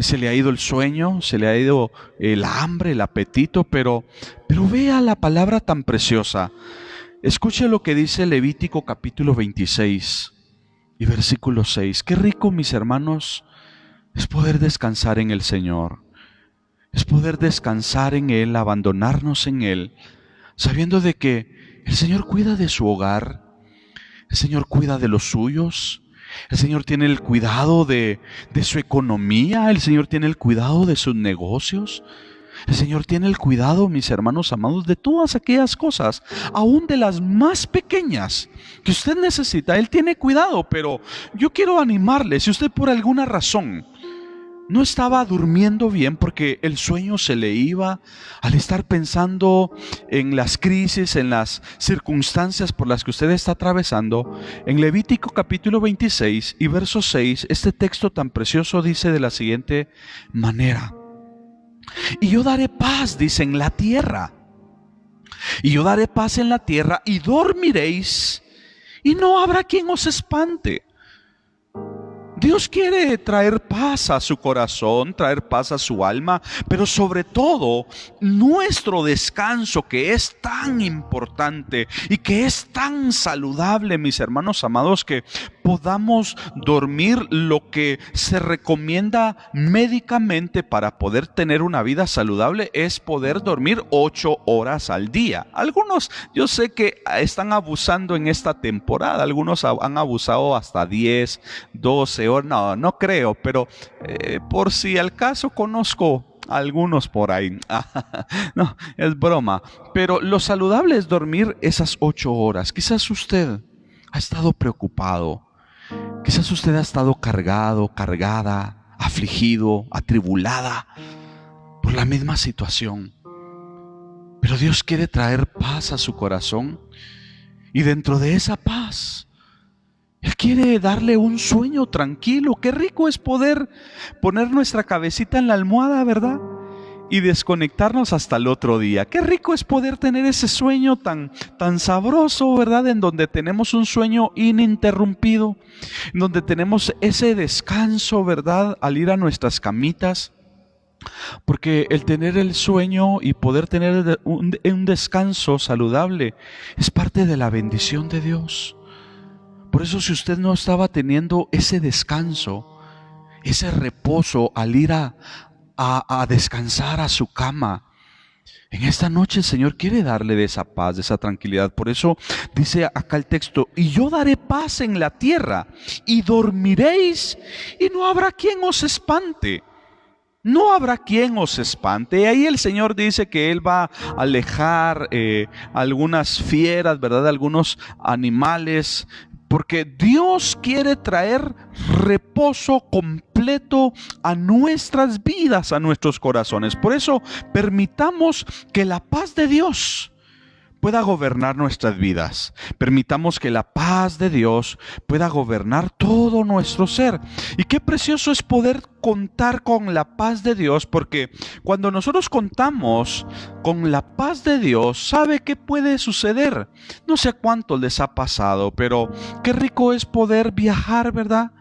se le ha ido el sueño, se le ha ido el hambre, el apetito, pero vea la palabra tan preciosa. Escuche lo que dice Levítico capítulo 26 y versículo 6. Qué rico, mis hermanos, es poder descansar en el Señor. Es poder descansar en Él, abandonarnos en Él, sabiendo de que el Señor cuida de su hogar, el Señor cuida de los suyos, el Señor tiene el cuidado de su economía, el Señor tiene el cuidado de sus negocios, el Señor tiene el cuidado, mis hermanos amados, de todas aquellas cosas, aún de las más pequeñas que usted necesita. Él tiene cuidado, pero yo quiero animarle, si usted por alguna razón no estaba durmiendo bien porque el sueño se le iba al estar pensando en las crisis, en las circunstancias por las que usted está atravesando. En Levítico capítulo 26 y verso 6, este texto tan precioso dice de la siguiente manera: y yo daré paz, dice, en la tierra. Y yo daré paz en la tierra, y dormiréis, y no habrá quien os espante. Dios quiere traer paz a su corazón, traer paz a su alma, pero sobre todo nuestro descanso, que es tan importante y que es tan saludable, mis hermanos amados, que podamos dormir lo que se recomienda médicamente para poder tener una vida saludable, es poder dormir 8 horas al día. Algunos, yo sé que están abusando en esta temporada, algunos han abusado hasta 10, 12 horas, no creo, pero por si al caso conozco algunos por ahí. No, es broma, pero lo saludable es dormir esas 8 horas. Quizás usted ha estado preocupado, quizás usted ha estado cargado, cargada, afligido, atribulada por la misma situación. Pero Dios quiere traer paz a su corazón, y dentro de esa paz Él quiere darle un sueño tranquilo. Qué rico es poder poner nuestra cabecita en la almohada, ¿verdad? Y desconectarnos hasta el otro día. Qué rico es poder tener ese sueño tan sabroso, ¿verdad? En donde tenemos un sueño ininterrumpido, en donde tenemos ese descanso, ¿verdad? Al ir a nuestras camitas. Porque el tener el sueño y poder tener un descanso saludable es parte de la bendición de Dios. Por eso, si usted no estaba teniendo ese descanso, ese reposo al ir a descansar a su cama, en esta noche el Señor quiere darle de esa paz, de esa tranquilidad. Por eso dice acá el texto: y yo daré paz en la tierra, y dormiréis, y no habrá quien os espante. No habrá quien os espante. Y ahí el Señor dice que Él va a alejar algunas fieras, ¿verdad? Algunos animales, porque Dios quiere traer reposo completo a nuestras vidas, a nuestros corazones. Por eso permitamos que la paz de Dios pueda gobernar nuestras vidas. Permitamos que la paz de Dios pueda gobernar todo nuestro ser. Y qué precioso es poder contar con la paz de Dios, porque cuando nosotros contamos con la paz de Dios, ¿sabe qué puede suceder? No sé cuánto les ha pasado, pero qué rico es poder viajar, ¿verdad?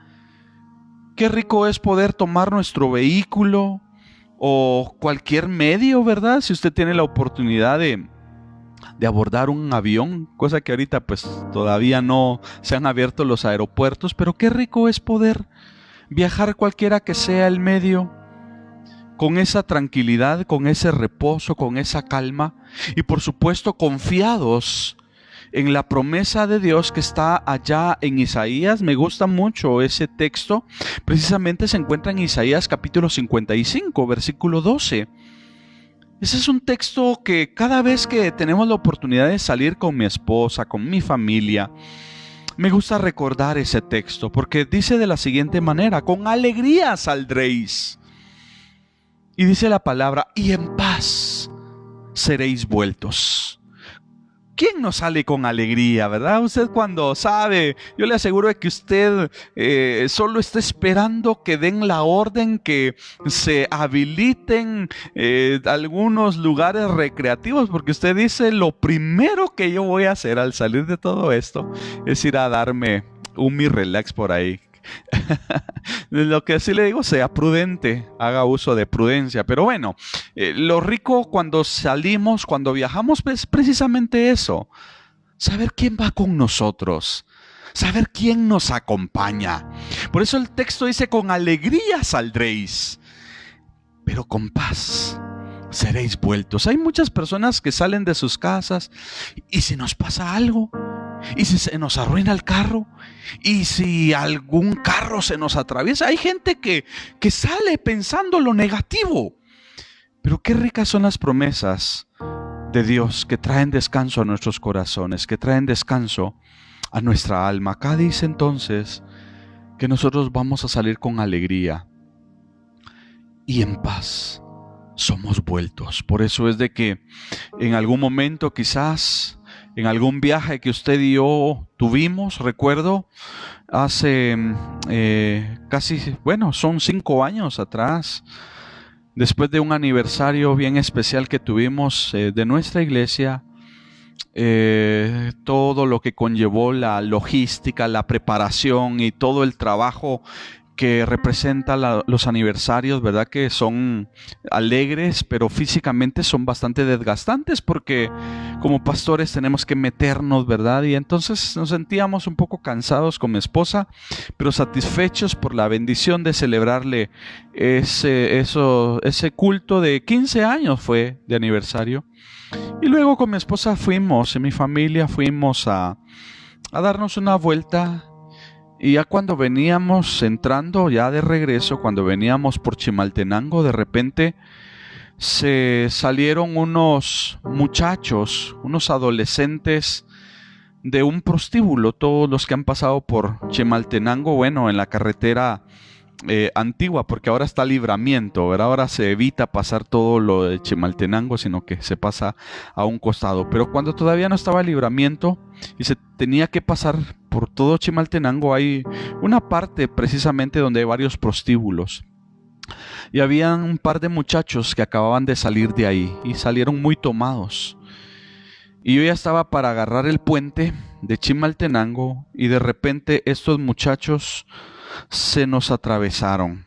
Qué rico es poder tomar nuestro vehículo o cualquier medio, ¿verdad? Si usted tiene la oportunidad de abordar un avión, cosa que ahorita pues todavía no se han abierto los aeropuertos, pero qué rico es poder viajar cualquiera que sea el medio, con esa tranquilidad, con ese reposo, con esa calma, y por supuesto confiados en la promesa de Dios que está allá en Isaías. Me gusta mucho ese texto, precisamente se encuentra en Isaías capítulo 55, versículo 12. Ese es un texto que cada vez que tenemos la oportunidad de salir con mi esposa, con mi familia, me gusta recordar ese texto, porque dice de la siguiente manera: con alegría saldréis. Y dice la palabra: y en paz seréis vueltos. ¿Quién no sale con alegría, verdad? Usted cuando sabe, yo le aseguro que usted solo está esperando que den la orden, que se habiliten algunos lugares recreativos, porque usted dice: lo primero que yo voy a hacer al salir de todo esto es ir a darme un mi relax por ahí. Lo que sí le digo, sea prudente, haga uso de prudencia. Pero bueno, lo rico cuando salimos, cuando viajamos, es precisamente eso: saber quién va con nosotros, saber quién nos acompaña. Por eso el texto dice: con alegría saldréis, pero con paz seréis vueltos. Hay muchas personas que salen de sus casas, y si nos pasa algo, y si se nos arruina el carro, y si algún carro se nos atraviesa, hay gente que sale pensando lo negativo. Pero qué ricas son las promesas de Dios, que traen descanso a nuestros corazones, que traen descanso a nuestra alma. Acá dice entonces que nosotros vamos a salir con alegría, y en paz somos vueltos. Por eso es de que en algún momento, quizás en algún viaje que usted y yo tuvimos, recuerdo hace son 5 años atrás, después de un aniversario bien especial que tuvimos de nuestra iglesia, todo lo que conllevó la logística, la preparación y todo el trabajo que representa los aniversarios, ¿verdad? Que son alegres, pero físicamente son bastante desgastantes, porque como pastores tenemos que meternos, ¿verdad? Y entonces nos sentíamos un poco cansados con mi esposa, pero satisfechos por la bendición de celebrarle ese culto de 15 años fue de aniversario. Y luego con mi esposa en mi familia fuimos a darnos una vuelta. Y ya cuando veníamos entrando ya de regreso, cuando veníamos por Chimaltenango, de repente se salieron unos muchachos, unos adolescentes de un prostíbulo. Todos los que han pasado por Chimaltenango, bueno, en la carretera Antigua, porque ahora está Libramiento, ¿verdad? Ahora se evita pasar todo lo de Chimaltenango, sino que se pasa a un costado. Pero cuando todavía no estaba Libramiento y se tenía que pasar por todo Chimaltenango, hay una parte precisamente donde hay varios prostíbulos. Y había un par de muchachos que acababan de salir de ahí y salieron muy tomados. Y yo ya estaba para agarrar el puente de Chimaltenango y de repente estos muchachos se nos atravesaron.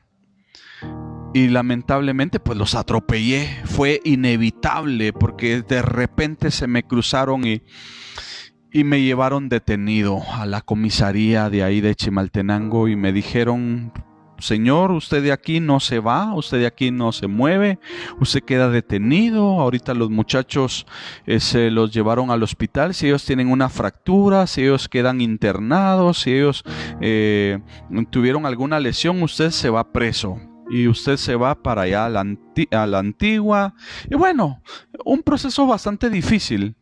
Y lamentablemente pues los atropellé. Fue inevitable porque de repente se me cruzaron y me llevaron detenido a la comisaría de ahí de Chimaltenango y me dijeron: señor, usted de aquí no se va, usted de aquí no se mueve, usted queda detenido. Ahorita los muchachos se los llevaron al hospital. Si ellos tienen una fractura, si ellos quedan internados, si ellos tuvieron alguna lesión, usted se va preso. Y usted se va para allá a la Antigua. Y bueno, un proceso bastante difícil.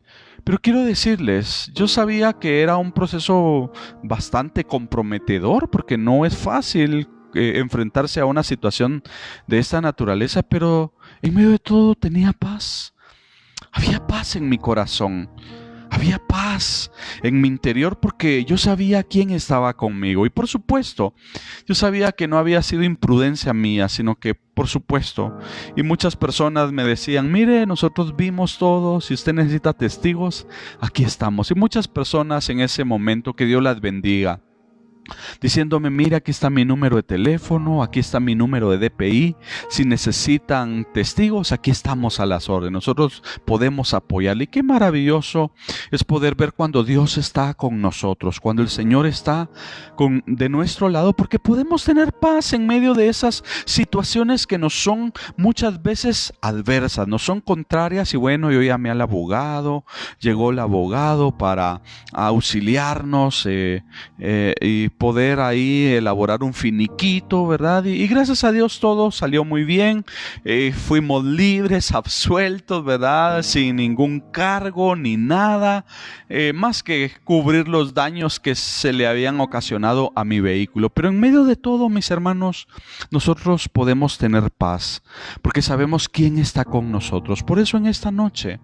Pero quiero decirles, yo sabía que era un proceso bastante comprometedor porque no es fácil enfrentarse a una situación de esta naturaleza, pero en medio de todo tenía paz. Había paz en mi corazón. Había paz en mi interior porque yo sabía quién estaba conmigo. Y por supuesto, yo sabía que no había sido imprudencia mía, sino que por supuesto. Y muchas personas me decían: mire, nosotros vimos todo, si usted necesita testigos, aquí estamos. Y muchas personas en ese momento, que Dios las bendiga, diciéndome: mira, aquí está mi número de teléfono, aquí está mi número de DPI, si necesitan testigos, aquí estamos a las órdenes, nosotros podemos apoyarle. Y qué maravilloso es poder ver cuando Dios está con nosotros, cuando el Señor está de nuestro lado, porque podemos tener paz en medio de esas situaciones que nos son muchas veces adversas, nos son contrarias. Y bueno, yo llamé al abogado, llegó el abogado para auxiliarnos y poder ahí elaborar un finiquito, ¿verdad? Y gracias a Dios todo salió muy bien. Fuimos libres, absueltos, ¿verdad? Sin ningún cargo ni nada, más que cubrir los daños que se le habían ocasionado a mi vehículo. Pero en medio de todo, mis hermanos, nosotros podemos tener paz, porque sabemos quién está con nosotros. Por eso en esta noche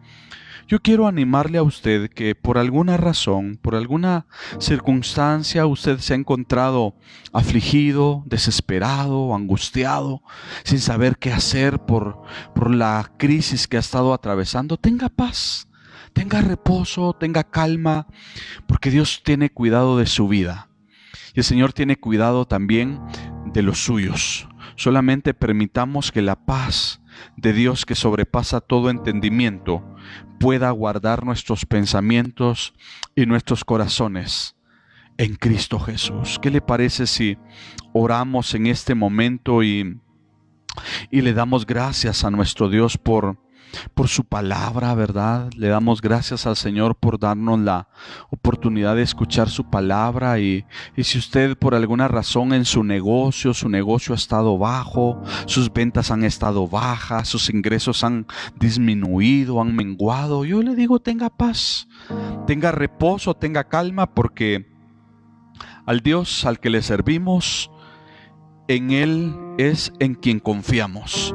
yo quiero animarle a usted que por alguna razón, por alguna circunstancia, usted se ha encontrado afligido, desesperado, angustiado, sin saber qué hacer por la crisis que ha estado atravesando. Tenga paz, tenga reposo, tenga calma, porque Dios tiene cuidado de su vida. Y el Señor tiene cuidado también de los suyos. Solamente permitamos que la paz de Dios, que sobrepasa todo entendimiento, pueda guardar nuestros pensamientos y nuestros corazones en Cristo Jesús. ¿Qué le parece si oramos en este momento y le damos gracias a nuestro Dios por su palabra, ¿verdad? Le damos gracias al Señor por darnos la oportunidad de escuchar su palabra. Y si usted por alguna razón en su negocio ha estado bajo, sus ventas han estado bajas, sus ingresos han disminuido, han menguado, yo le digo: tenga paz, tenga reposo, tenga calma, porque al Dios al que le servimos, en Él es en quien confiamos,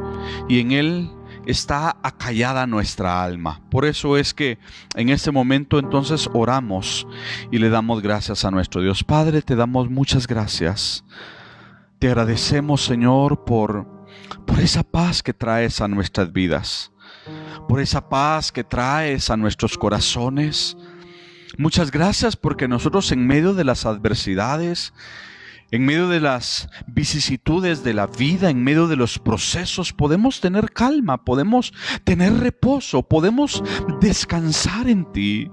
y en Él está acallada nuestra alma. Por eso es que en este momento entonces oramos y le damos gracias a nuestro Dios. Padre, te damos muchas gracias. Te agradecemos, Señor, por esa paz que traes a nuestras vidas, por esa paz que traes a nuestros corazones. Muchas gracias porque nosotros en medio de las adversidades, en medio de las vicisitudes de la vida, en medio de los procesos, podemos tener calma, podemos tener reposo, podemos descansar en ti.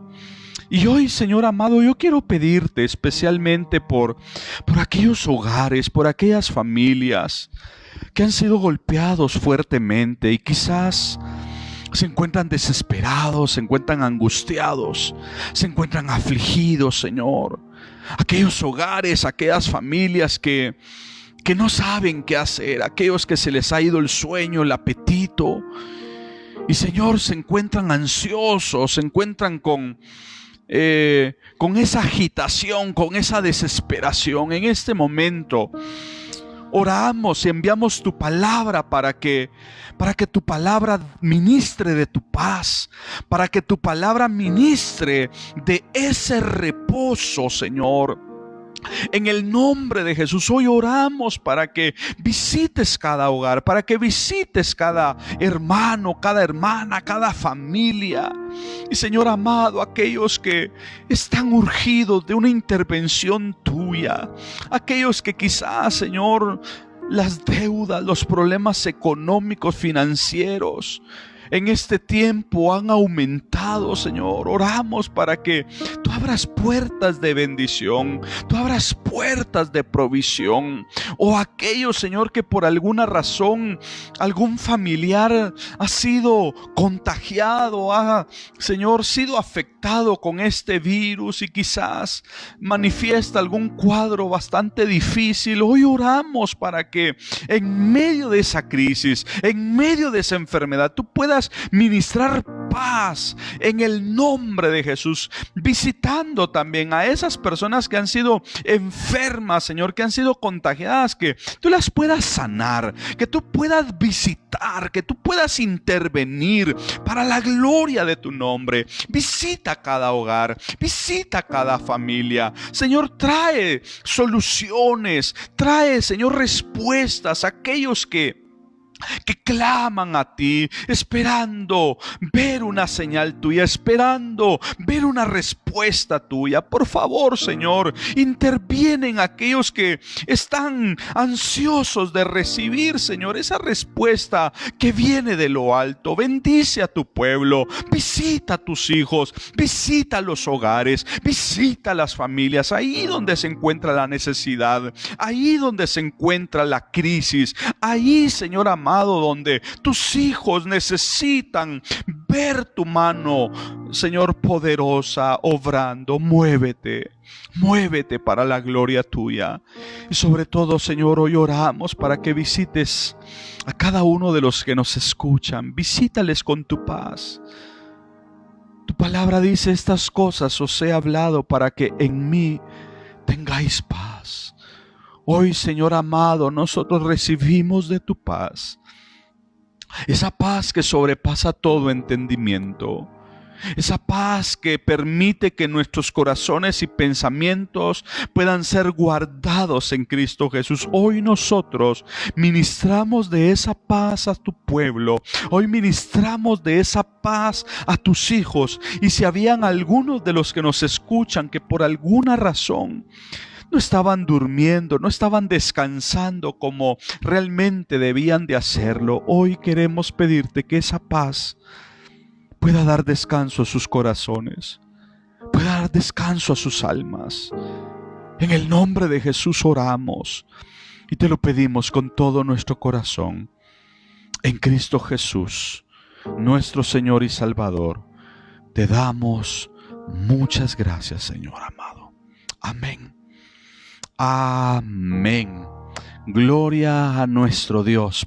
Y hoy, Señor amado, yo quiero pedirte especialmente por aquellos hogares, por aquellas familias que han sido golpeados fuertemente y quizás se encuentran desesperados, se encuentran angustiados, se encuentran afligidos, Señor. Aquellos hogares, aquellas familias que no saben qué hacer, aquellos que se les ha ido el sueño, el apetito. Y Señor, se encuentran ansiosos, se encuentran con esa agitación, con esa desesperación. En este momento, Oramos y enviamos tu palabra para que tu palabra ministre de tu paz, para que tu palabra ministre de ese reposo, Señor. En el nombre de Jesús, hoy oramos para que visites cada hogar, para que visites cada hermano, cada hermana, cada familia. Y Señor amado, aquellos que están urgidos de una intervención tuya, aquellos que quizás, Señor, las deudas, los problemas económicos, financieros, en este tiempo han aumentado, Señor. Oramos para que tú abras puertas de bendición, tú abras puertas de provisión. O aquellos, Señor, que por alguna razón algún familiar ha sido contagiado, Señor, sido afectado con este virus y quizás manifiesta algún cuadro bastante difícil. Hoy oramos para que en medio de esa crisis, en medio de esa enfermedad, tú puedas ministrar paz en el nombre de Jesús, visitando también a esas personas que han sido enfermas, Señor, que han sido contagiadas, que tú las puedas sanar, que tú puedas visitar, que tú puedas intervenir para la gloria de tu nombre. Visita cada hogar, visita cada familia, Señor. Trae soluciones, trae, Señor, respuestas a aquellos que claman a ti, esperando ver una señal tuya, esperando ver una respuesta tuya. Por favor, Señor, interviene en aquellos que están ansiosos de recibir, Señor, esa respuesta que viene de lo alto. Bendice a tu pueblo, visita a tus hijos, visita los hogares, visita las familias, ahí donde se encuentra la necesidad, ahí donde se encuentra la crisis, ahí, Señor amado, donde tus hijos necesitan ver tu mano, Señor, poderosa, obrando. Muévete, muévete para la gloria tuya. Y sobre todo, Señor, hoy oramos para que visites a cada uno de los que nos escuchan. Visítales con tu paz. Tu palabra dice: estas cosas os he hablado para que en mí tengáis paz. Hoy, Señor amado, nosotros recibimos de tu paz, esa paz que sobrepasa todo entendimiento, esa paz que permite que nuestros corazones y pensamientos puedan ser guardados en Cristo Jesús. Hoy nosotros ministramos de esa paz a tu pueblo. Hoy ministramos de esa paz a tus hijos. Y si habían algunos de los que nos escuchan que por alguna razón no estaban durmiendo, no estaban descansando como realmente debían de hacerlo, hoy queremos pedirte que esa paz pueda dar descanso a sus corazones, pueda dar descanso a sus almas. En el nombre de Jesús oramos y te lo pedimos con todo nuestro corazón. En Cristo Jesús, nuestro Señor y Salvador, te damos muchas gracias, Señor amado. Amén. Amén. Gloria a nuestro Dios.